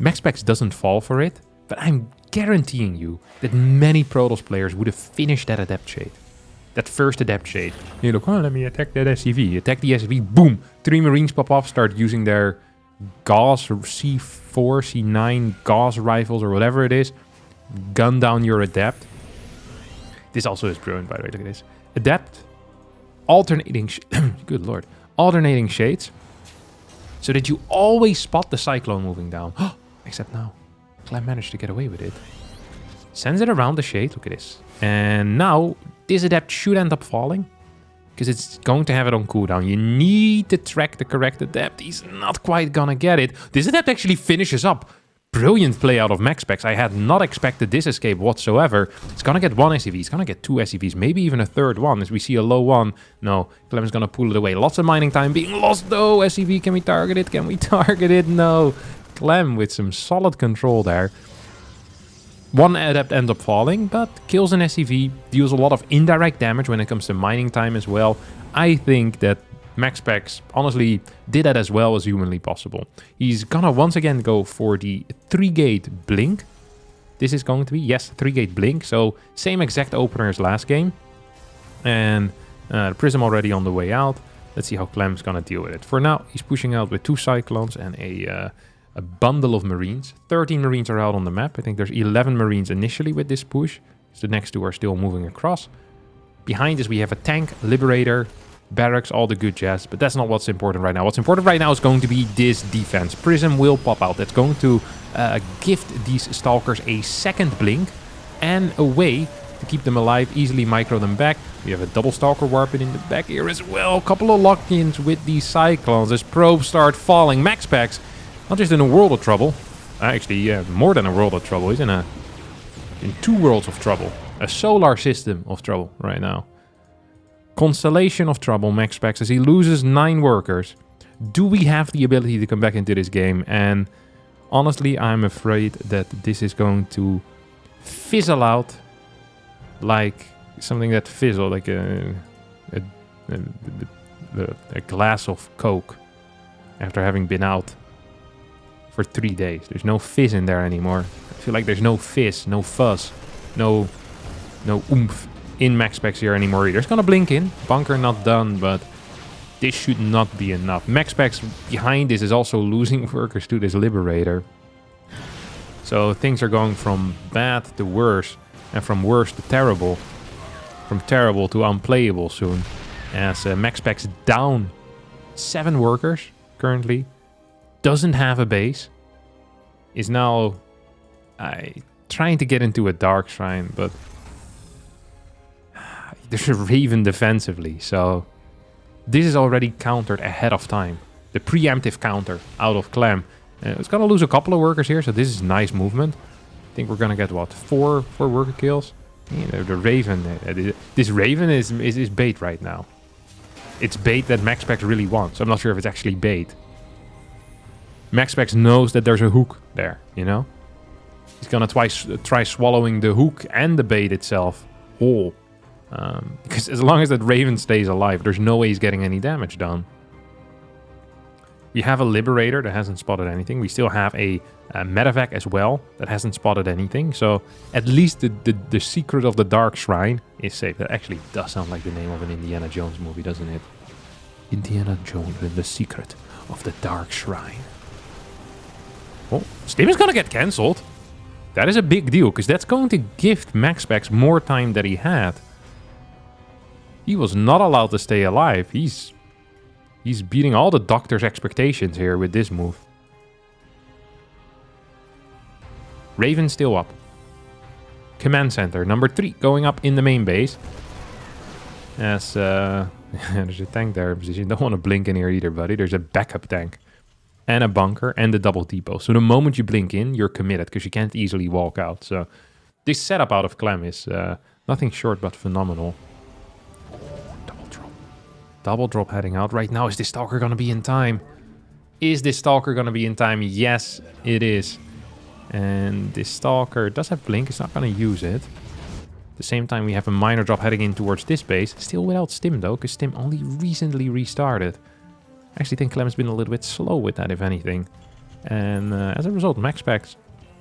MaxPax doesn't fall for it, but I'm guaranteeing you that many Protoss players would have finished that Adept Shade. That first Adept Shade. You look, oh, let me attack that SCV. Attack the SCV, boom! 3 Marines pop off, start using their Gauss or C4, C9 Gauss rifles or whatever it is. Gun down your Adept. This also is brilliant, by the way. Look at this. Adept, alternating... Good lord. Alternating shades. So that you always spot the Cyclone moving down. Except now. Clem managed to get away with it. Sends it around the shade. Look at this. And now, this Adept should end up falling. Because it's going to have it on cooldown. You need to track the correct Adept. He's not quite gonna get it. This Adept actually finishes up. Brilliant play out of MaxPax. I had not expected this escape whatsoever. It's gonna get 1 SCV. It's gonna get 2 SCVs. Maybe even a third one. As we see a low 1. No, Clem's gonna pull it away. Lots of mining time being lost though. SCV, can we target it? Can we target it? No. Clem with some solid control there. 1 Adept ends up falling, but kills an SCV, deals a lot of indirect damage when it comes to mining time as well. I think that MaxPax honestly did that as well as humanly possible. He's gonna once again go for the 3-gate blink. This is going to be, yes, 3-gate blink, so same exact opener as last game. And the Prism already on the way out. Let's see how Clem's gonna deal with it. For now, he's pushing out with 2 Cyclones and a bundle of Marines. 13 Marines are out on the map. I think there's 11 Marines initially with this push. So the next 2 are still moving across. Behind us we have a tank, Liberator, barracks, all the good jazz. But that's not what's important right now. What's important right now is going to be this defense. Prism will pop out. That's going to gift these Stalkers a second blink and a way to keep them alive, easily micro them back. We have a double Stalker warping in the back here as well. A couple of lock-ins with these Cyclones as probes start falling. MaxPax not just in a world of trouble, actually more than a world of trouble. He's in 2 worlds of trouble. A solar system of trouble right now. Constellation of trouble, MaxPax, as he loses 9 workers. Do we have the ability to come back into this game? And honestly, I'm afraid that this is going to fizzle out like something that fizzled, like a glass of Coke after having been out for 3 days. There's no fizz in there anymore. I feel like there's no fizz, no fuzz, no oomph in MaxPax here anymore either. It's gonna blink in. Bunker not done, but this should not be enough. MaxPax behind this is also losing workers to this Liberator. So things are going from bad to worse, and from worse to terrible. From terrible to unplayable soon. As MaxPax down 7 workers currently. Doesn't have a base, is now trying to get into a Dark Shrine, but there's a Raven defensively, so this is already countered ahead of time. The preemptive counter out of Clem. It's gonna lose a couple of workers here, so this is nice movement. think we're gonna get, what, four worker kills? Yeah, the Raven, this Raven is bait right now. It's bait that MaxPax really wants. I'm not sure if it's actually bait. MaxPax knows that there's a hook there, you know? He's gonna try swallowing the hook and the bait itself whole. Because as long as that Raven stays alive, there's no way he's getting any damage done. We have a Liberator that hasn't spotted anything. We still have a Medevac as well that hasn't spotted anything. So at least the secret of the Dark Shrine is safe. That actually does sound like the name of an Indiana Jones movie, doesn't it? Indiana Jones and the Secret of the Dark Shrine. Oh, Stim is gonna get cancelled. That is a big deal, because that's going to give MaxPax more time than he had. He was not allowed to stay alive. He's beating all the doctor's expectations here with this move. Raven still up. Command Center, number 3, going up in the main base. As, there's a tank there. You don't want to blink in here either, buddy. There's a backup tank. And a bunker, and a double depot. So the moment you blink in, you're committed, because you can't easily walk out. So this setup out of Clem is nothing short but phenomenal. Double drop. Double drop heading out right now. Is this Stalker going to be in time? Is this Stalker going to be in time? Yes, it is. And this Stalker does have blink. It's not going to use it. At the same time, we have a minor drop heading in towards this base. Still without Stim, though, because Stim only recently restarted. I actually think Clem's been a little bit slow with that, if anything. And as a result, MaxPax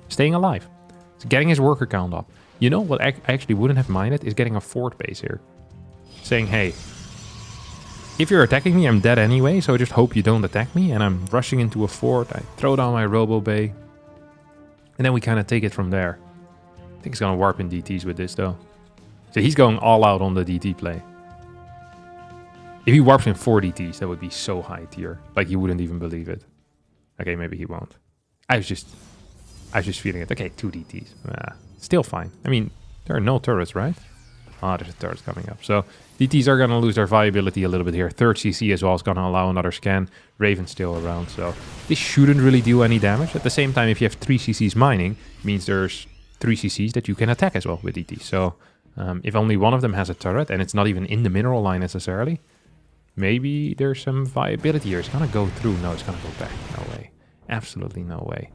staying alive. He's getting his worker count up. You know what I actually wouldn't have minded is getting a fort base here. Saying, hey, if you're attacking me, I'm dead anyway, so I just hope you don't attack me. And I'm rushing into a fort. I throw down my Robo Bay. And then we kind of take it from there. I think he's going to warp in DTs with this, though. So he's going all out on the DT play. If he warps in 4 DTs, that would be so high tier. Like, you wouldn't even believe it. Okay, maybe he won't. I was just feeling it. Okay, 2 DTs. Still fine. I mean, there are no turrets, right? Ah, there's a turret coming up. So, DTs are going to lose their viability a little bit here. 3rd CC as well is going to allow another scan. Raven's still around, so this shouldn't really do any damage. At the same time, if you have 3 CCs mining, it means there's 3 CCs that you can attack as well with DTs. So, if only one of them has a turret, and it's not even in the mineral line necessarily, maybe there's some viability here. It's gonna go through. No, it's gonna go back. No way. Absolutely no way.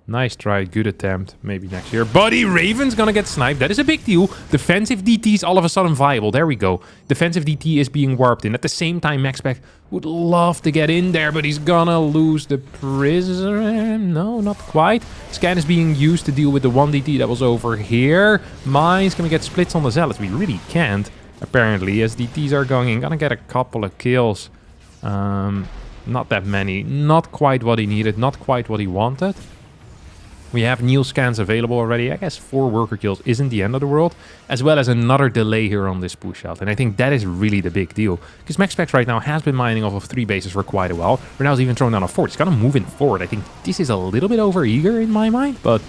Nice try. Good attempt. Maybe next year. Buddy, Raven's gonna get sniped. That is a big deal. Defensive DT is all of a sudden viable. There we go. Defensive DT is being warped in. At the same time, MaxPax would love to get in there, but he's gonna lose the prism. No, not quite. Scan is being used to deal with the 1 DT that was over here. Mines gonna get splits on the Zealots. We really can't, apparently, as DTs are going in. Gonna get a couple of kills. Not that many. Not quite what he needed. Not quite what he wanted. We have new scans available already. I guess 4 worker kills isn't the end of the world, as well as another delay here on this push out. And I think that is really the big deal, because MaxPax right now has been mining off of 3 bases for quite a while. Right now he's even throwing down a fort. He's gonna move in forward. I think this is a little bit over-eager in my mind, but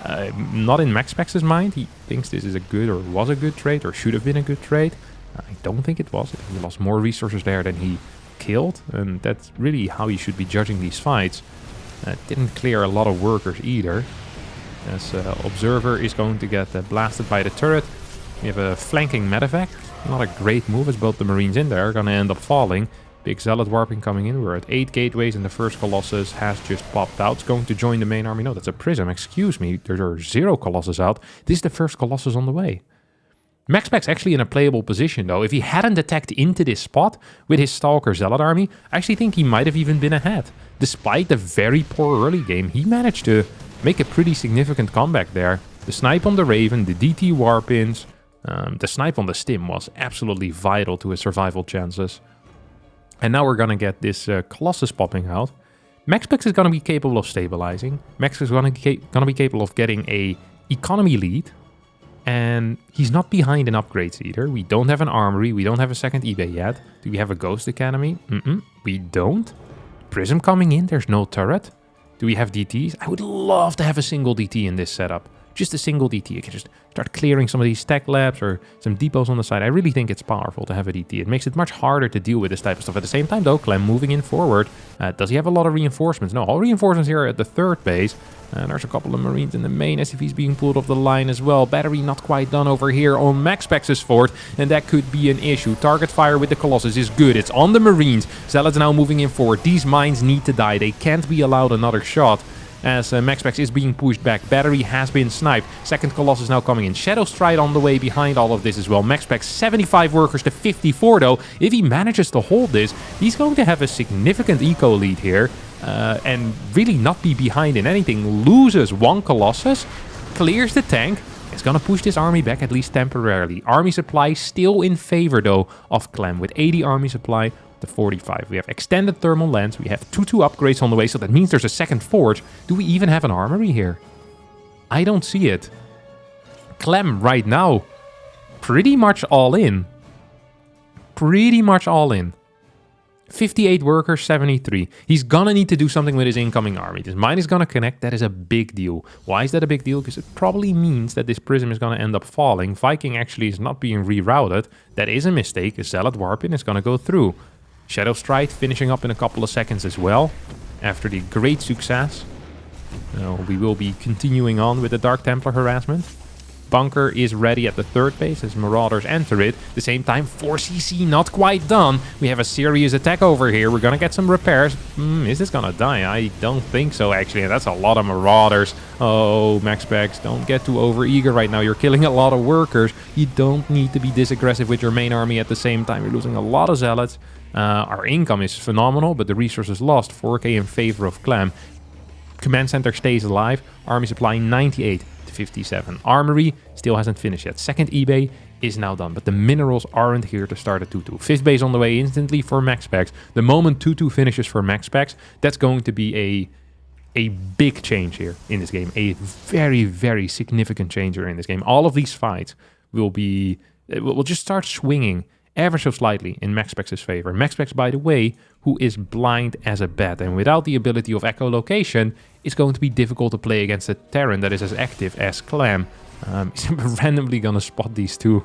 not in MaxPax's mind. He thinks this is a good, or was a good trade, or should have been a good trade. I don't think it was. He lost more resources there than he killed, and that's really how you should be judging these fights. Didn't clear a lot of workers either, as Observer is going to get blasted by the turret. We have a flanking medevac. Not a great move, as both the Marines in there are going to end up falling. Big Zealot warping coming in. We're at 8 gateways, and the first Colossus has just popped out. It's going to join the main army. No, that's a Prism. Excuse me. There are 0 Colossus out. This is the first Colossus on the way. MaxPax actually in a playable position, though. If he hadn't attacked into this spot with his Stalker Zealot army, I actually think he might have even been ahead. Despite the very poor early game, he managed to make a pretty significant comeback there. The snipe on the Raven, the DT warp-ins, the snipe on the Stim was absolutely vital to his survival chances. And now we're going to get this Colossus popping out. MaxPax is going to be capable of stabilizing. Max is going to be capable of getting a economy lead. And he's not behind in upgrades either. We don't have an armory. We don't have a second eBay yet. Do we have a Ghost Academy? We don't. Prism coming in. There's no turret. Do we have DTs? I would love to have a single DT in this setup. just a single DT. You can just start clearing some of these tech labs or some depots on the side. I really think it's powerful to have a DT. It makes it much harder to deal with this type of stuff. At the same time, though, Clem moving in forward. Does he have a lot of reinforcements? No, all reinforcements here at the third base. And there's a couple of Marines in the main. SCVs being pulled off the line as well. Battery not quite done over here on MaxPax's fort. And that could be an issue. Target fire with the Colossus is good. It's on the Marines. Zealots now moving in forward. These mines need to die. They can't be allowed another shot. As MaxPax is being pushed back. Battery has been sniped. Second Colossus now coming in. Shadow Stride on the way behind all of this as well. MaxPax 75 workers to 54 though. If he manages to hold this, he's going to have a significant eco lead here. And really not be behind in anything. Loses one Colossus. Clears the tank. It's going to push this army back at least temporarily. Army supply still in favor though of Clem. With 80 army supply to 45. We have extended thermal lens. We have 2-2 upgrades on the way, so that means there's a second forge. Do we even have an armory here? I don't see it. Clem right now, pretty much all in. Pretty much all in. 58 workers, 73. He's gonna need to do something with his incoming army. This mine is gonna connect. That is a big deal. Why is that a big deal? Because it probably means that this prism is gonna end up falling. Viking actually is not being rerouted. That is a mistake. A Zealot warp in is gonna go through. Shadow Strike finishing up in a couple of seconds as well. After the great success. We will be continuing on with the Dark Templar harassment. Bunker is ready at the third base as Marauders enter it. At the same time, 4CC not quite done. We have a serious attack over here. We're gonna get some repairs. Is this gonna die? I don't think so, actually. That's a lot of Marauders. Oh, MaxPax, don't get too over-eager right now. You're killing a lot of workers. You don't need to be this aggressive with your main army at the same time. You're losing a lot of Zealots. Our income is phenomenal, but the resources lost. 4k in favor of Clem. Command center stays alive. Army supply 98 to 57. Armory still hasn't finished yet. Second eBay is now done, but the minerals aren't here to start a 2-2. Fifth base on the way instantly for MaxPax. The moment 2-2 finishes for MaxPax, that's going to be a big change here in this game. A very, very significant change here in this game. All of these fights will just start swinging ever so slightly in MaxPax's favor. MaxPax, by the way, who is blind as a bat, and without the ability of echolocation, it's going to be difficult to play against a Terran that is as active as Clem. He's randomly gonna spot these two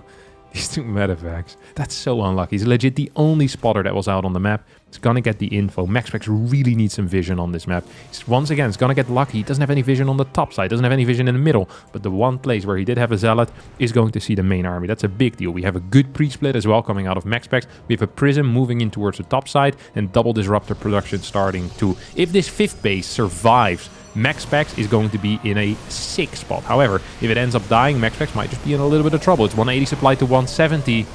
medevacs. That's so unlucky. He's legit the only spotter that was out on the map. He's gonna get the info. MaxPax really needs some vision on this map. Once again, it's gonna get lucky. He doesn't have any vision on the top side, doesn't have any vision in the middle, but the one place where he did have a Zealot is going to see the main army. That's a big deal. We have a good pre-split as well coming out of MaxPax. We have a Prism moving in towards the top side and double Disruptor production starting too. If this fifth base survives, MaxPax is going to be in a sick spot. However, if it ends up dying, MaxPax might just be in a little bit of trouble. It's 180 supply to 170.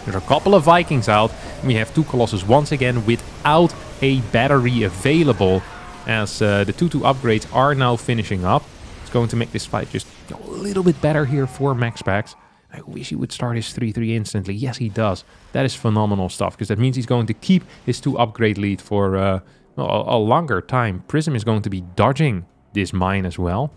There's a couple of Vikings out. We have two Colossus once again without a battery available, as the 2-2 upgrades are now finishing up. It's going to make this fight just a little bit better here for MaxPax. I wish he would start his 3-3 instantly. Yes, he does. That is phenomenal stuff, because that means he's going to keep his 2 upgrade lead for a longer time. Prism is going to be dodging this mine as well.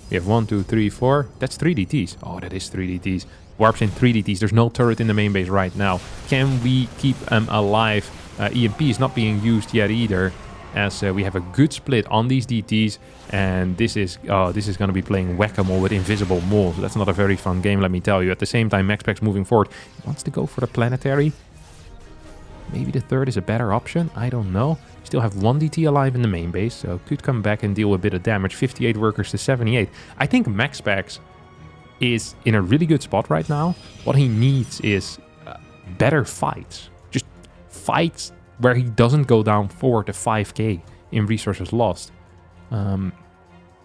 We have 1, 2, 3, 4. That's 3 DTs. Oh, that is 3 DTs. Warps in 3 DTs. There's no turret in the main base right now. Can we keep alive? EMP is not being used yet either, as we have a good split on these DTs. And this is going to be playing whack-a-mole with invisible moles. That's not a very fun game, let me tell you. At the same time, MaxPax moving forward. He wants to go for the planetary. Maybe the third is a better option. I don't know. Still have 1 DT alive in the main base, so could come back and deal a bit of damage. 58 workers to 78. I think MaxPax is in a really good spot right now. What he needs is better fights. Just fights where he doesn't go down 4 to 5k in resources lost.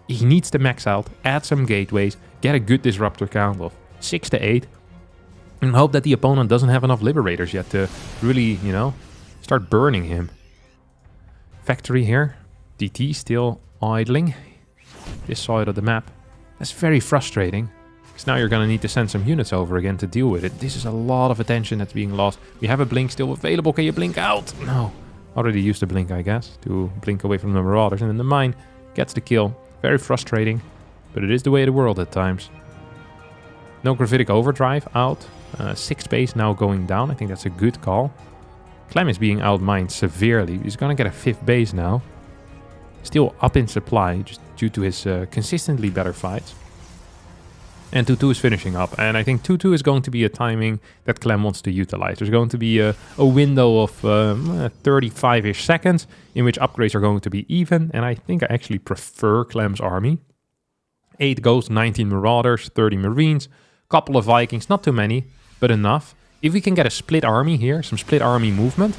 He needs to max out, add some gateways, get a good disruptor count of 6 to 8, and hope that the opponent doesn't have enough liberators yet to really, start burning him. Factory here. DT still idling. This side of the map. That's very frustrating, because now you're going to need to send some units over again to deal with it. This is a lot of attention that's being lost. We have a blink still available. Can you blink out? No. Already used the blink, I guess, to blink away from the Marauders. And then the mine gets the kill. Very frustrating, but it is the way of the world at times. No Gravitic Overdrive out. 6 base now going down. I think that's a good call. Clem is being outmined severely. He's going to get a 5th base now. Still up in supply, just due to his consistently better fights. And 2-2 is finishing up. And I think 2-2 is going to be a timing that Clem wants to utilize. There's going to be a window of 35-ish seconds in which upgrades are going to be even. And I think I actually prefer Clem's army. 8 Ghosts, 19 Marauders, 30 Marines, couple of Vikings, not too many, but enough. If we can get a split army here, some split army movement,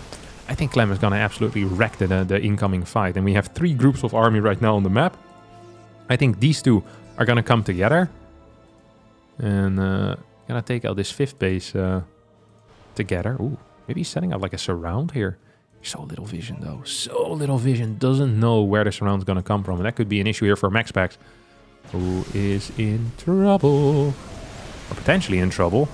I think Clem is going to absolutely wreck the incoming fight. And we have 3 groups of army right now on the map. I think these 2 are going to come together. And gonna take out this 5th base together. Ooh, maybe he's setting up like a surround here. So little vision though. So little vision. Doesn't know where the surround's gonna come from. And that could be an issue here for MaxPax, who is in trouble. Or potentially in trouble.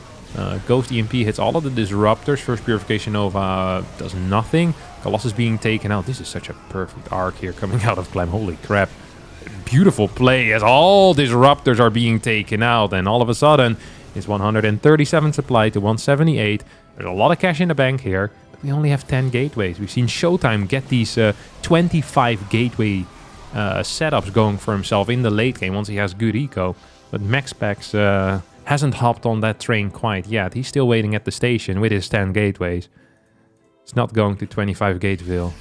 Ghost EMP hits all of the disruptors. First Purification Nova does nothing. Colossus being taken out. This is such a perfect arc here coming out of Clem. Holy crap. Beautiful play as all disruptors are being taken out, and all of a sudden it's 137 supply to 178. There's a lot of cash in the bank here, but we only have 10 gateways. We've seen Showtime get these 25 gateway setups going for himself in the late game once he has good eco, but MaxPax hasn't hopped on that train quite yet. He's still waiting at the station with his 10 gateways. It's not going to 25 Gateville.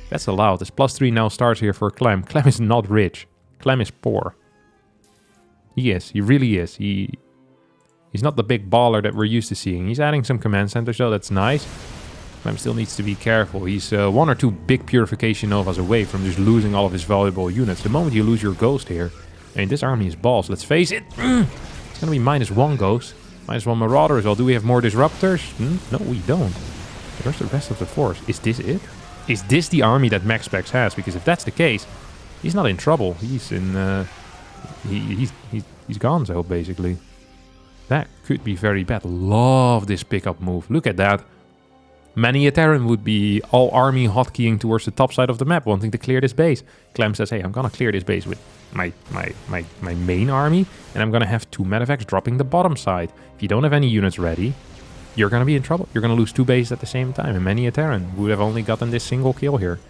That's allowed. This +3 now starts here for Clem. Clem is not rich. Clem is poor. He is. He really is. He's not the big baller that we're used to seeing. He's adding some command centers, though. That's nice. Clem still needs to be careful. He's 1 or 2 big Purification Novas away from just losing all of his valuable units. The moment you lose your Ghost here, I mean, this army is balls. Let's face it. It's going to be -1 Ghost. -1 Marauder as well. Do we have more Disruptors? No, we don't. Where's the rest of the force? Is this it? Is this the army that MaxPax has? Because if that's the case, he's not in trouble. He's in, he's gone, so basically. That could be very bad. Love this pickup move. Look at that. Many a Terran would be all army hotkeying towards the top side of the map, wanting to clear this base. Clem says, hey, I'm gonna clear this base with my main army, and I'm gonna have 2 medevacs dropping the bottom side. If you don't have any units ready, you're going to be in trouble. You're going to lose 2 bases at the same time. And many a Terran would have only gotten this single kill here.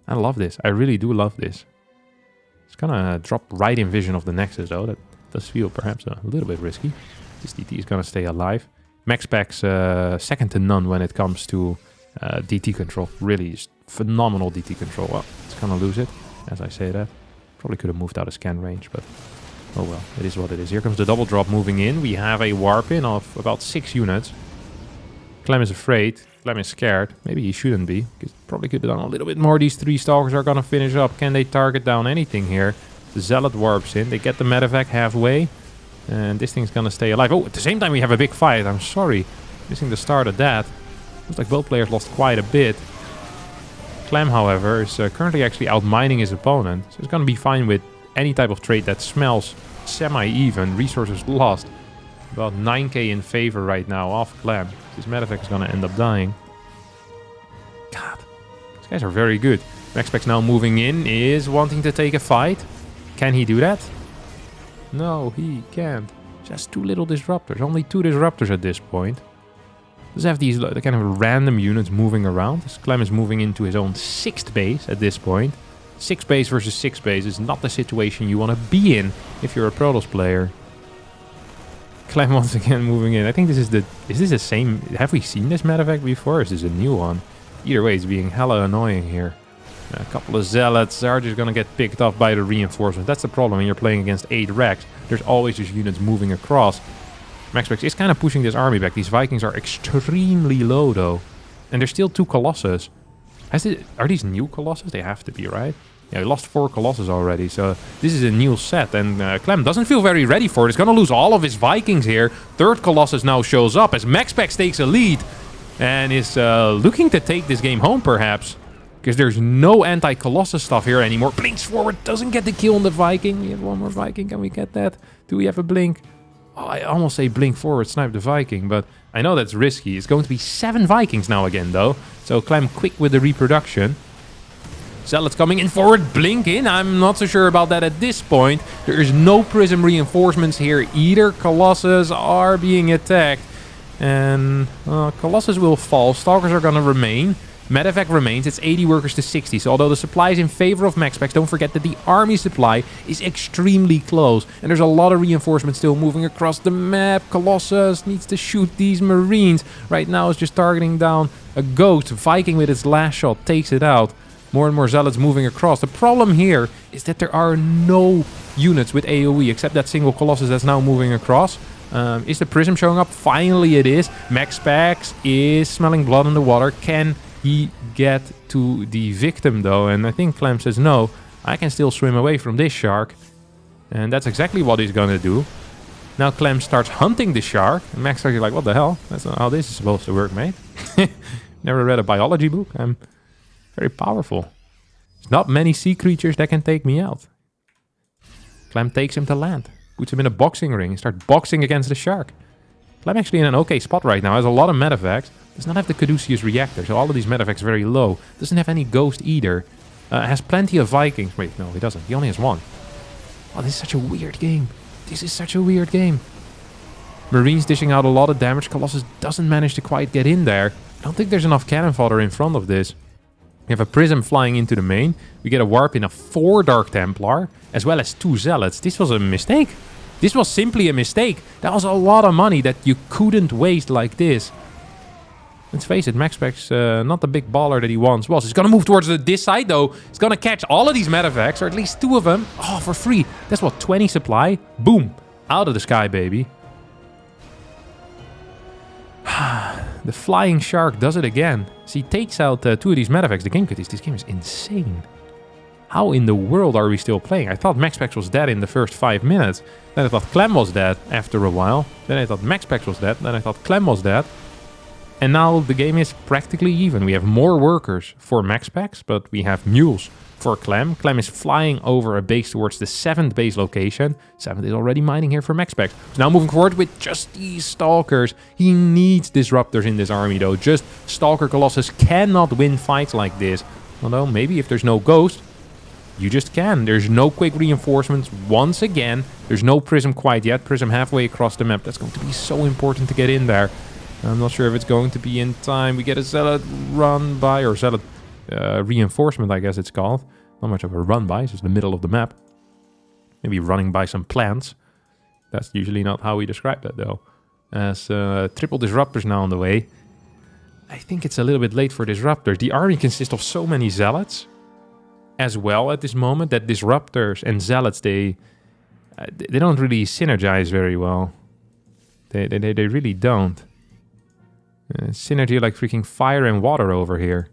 I love this. I really do love this. It's going to drop right in vision of the Nexus, though. That does feel perhaps a little bit risky. This DT is going to stay alive. MaxPax second to none when it comes to DT control. Really just phenomenal DT control. Well, it's going to lose it, as I say that. Probably could have moved out of scan range, but... oh well, it is what it is. Here comes the double drop moving in. We have a warp in of about 6 units. Clem is afraid. Clem is scared. Maybe he shouldn't be. Probably could have done a little bit more. These 3 stalkers are going to finish up. Can they target down anything here? The Zealot warps in. They get the medevac halfway. And this thing's going to stay alive. Oh, at the same time we have a big fight. I'm sorry. Missing the start of that. Looks like both players lost quite a bit. Clem, however, is currently actually outmining his opponent. So he's going to be fine with any type of trade that smells semi-even. Resources lost. About 9k in favor right now off Clem. This medevac is going to end up dying. God, these guys are very good. MaxPax now moving in is wanting to take a fight. Can he do that? No, he can't. Just 2 little disruptors. Only 2 disruptors at this point. Let's have these kind of random units moving around. This Clem is moving into his own 6th base at this point. 6 base versus 6 base is not the situation you want to be in if you're a Protoss player. Clem once again moving in. I think this is the... is this the same... have we seen this medevac before? Or is this a new one? Either way, it's being hella annoying here. A couple of Zealots are just going to get picked off by the reinforcement. That's the problem when you're playing against 8 racks. There's always just units moving across. MaxPax is kind of pushing this army back. These Vikings are extremely low, though. And there's still 2 Colossus. Are these new Colossus? They have to be, right? Yeah, we lost 4 Colossus already, so this is a new set. And Clem doesn't feel very ready for it. He's going to lose all of his Vikings here. 3rd Colossus now shows up as MaxPax takes a lead. And is looking to take this game home, perhaps. Because there's no anti-Colossus stuff here anymore. Blinks forward, doesn't get the kill on the Viking. We have 1 more Viking, can we get that? Do we have a blink? Oh, I almost say blink forward, snipe the Viking, but I know that's risky. It's going to be 7 Vikings now again, though. So Clem quick with the reproduction. Zealots coming in forward, blink in. I'm not so sure about that at this point. There is no Prism reinforcements here either. Colossus are being attacked. And Colossus will fall. Stalkers are going to remain. Medevac remains. It's 80 workers to 60. So although the supply is in favor of MaxPax, don't forget that the army supply is extremely close. And there's a lot of reinforcements still moving across the map. Colossus needs to shoot these Marines. Right now it's just targeting down a Ghost. Viking with its last shot takes it out. More and more Zealots moving across. The problem here is that there are no units with AoE except that single Colossus that's now moving across. Is the Prism showing up? Finally it is. MaxPax is smelling blood in the water. Can he get to the victim though? And I think Clem says no. I can still swim away from this shark. And that's exactly what he's gonna do. Now Clem starts hunting the shark. And MaxPax is like, what the hell? That's not how this is supposed to work, mate. Never read a biology book. I'm very powerful. There's not many sea creatures that can take me out. Clem takes him to land. Puts him in a boxing ring and starts boxing against the shark. Clem actually in an okay spot right now. Has a lot of medevacs. Does not have the Caduceus reactor, so all of these medevacs very low. Doesn't have any Ghost either. Has plenty of Vikings. Wait, no, he doesn't. He only has one. Oh, this is such a weird game. This is such a weird game. Marines dishing out a lot of damage. Colossus doesn't manage to quite get in there. I don't think there's enough cannon fodder in front of this. We have a Prism flying into the main. We get a warp in of 4 Dark Templar, as well as 2 Zealots. This was a mistake. This was simply a mistake. That was a lot of money that you couldn't waste like this. Let's face it, MaxPax, not the big baller that he once was. He's gonna move towards this side, though. He's gonna catch all of these medevacs, or at least 2 of them. Oh, for free. That's what, 20 supply? Boom. Out of the sky, baby. The flying shark does it again. So he takes out 2 of these medevacs. The game this game is insane. How in the world are we still playing? I thought MaxPax was dead in the first 5 minutes. Then I thought Clem was dead after a while. Then I thought MaxPax was dead. Then I thought Clem was dead. And now the game is practically even. We have more workers for MaxPax, but we have mules for Clem. Clem is flying over a base towards the 7th base location. 7th is already mining here for MaxPax. So now moving forward with just these Stalkers. He needs Disruptors in this army though. Just Stalker Colossus cannot win fights like this. Although maybe if there's no Ghost, you just can. There's no quick reinforcements once again. There's no Prism quite yet. Prism halfway across the map. That's going to be so important to get in there. I'm not sure if it's going to be in time. We get a Zealot run by, or Zealot reinforcement, I guess it's called. Not much of a run by, it's just the middle of the map. Maybe running by some plants. That's usually not how we describe that though. As triple Disruptors now on the way. I think it's a little bit late for Disruptors. The army consists of so many Zealots as well at this moment that Disruptors and Zealots, they don't really synergize very well. They really don't. Synergy like freaking fire and water over here.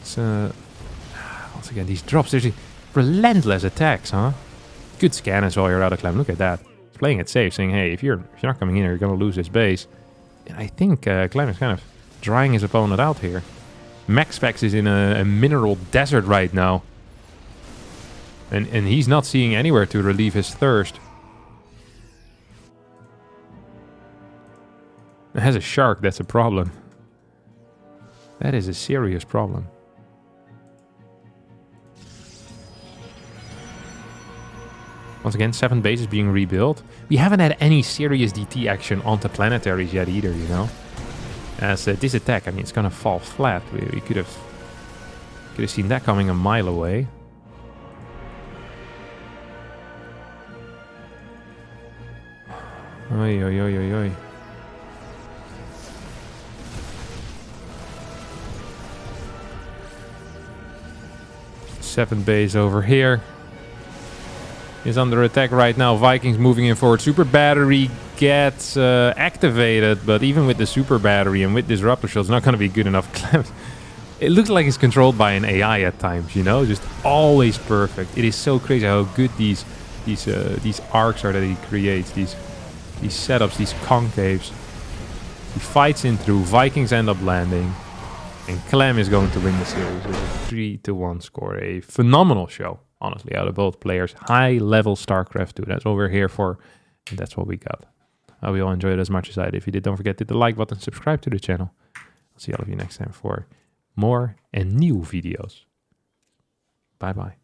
It's, once again, these drops, there's relentless attacks, huh? Good scan as well here out of Clem. Look at that. He's playing it safe, saying, hey, if you're not coming in here, you're going to lose this base. And I think Clem is kind of drying his opponent out here. MaxPax is in a mineral desert right now. And he's not seeing anywhere to relieve his thirst. It has a shark, that's a problem. That is a serious problem. Once again, 7 bases being rebuilt. We haven't had any serious DT action onto planetaries yet either, you know. As this attack, I mean, it's gonna fall flat. We could have seen that coming a mile away. Oi, oi, oi, oi, oi. Seventh base over here is under attack right now. Vikings moving in forward. Super battery gets activated, but even with the super battery and with Disruptor shield, it's not going to be good enough. It looks like it's controlled by an AI at times, you know, just always perfect. It is so crazy how good these arcs are that he creates. These setups, these concaves. He fights in through. Vikings end up landing. And Clem is going to win the series with a 3-1 score. A phenomenal show, honestly, out of both players. High-level StarCraft 2. That's what we're here for. And that's what we got. I hope you all enjoyed it as much as I did. If you did, don't forget to hit the like button, subscribe to the channel. I'll see all of you next time for more and new videos. Bye-bye.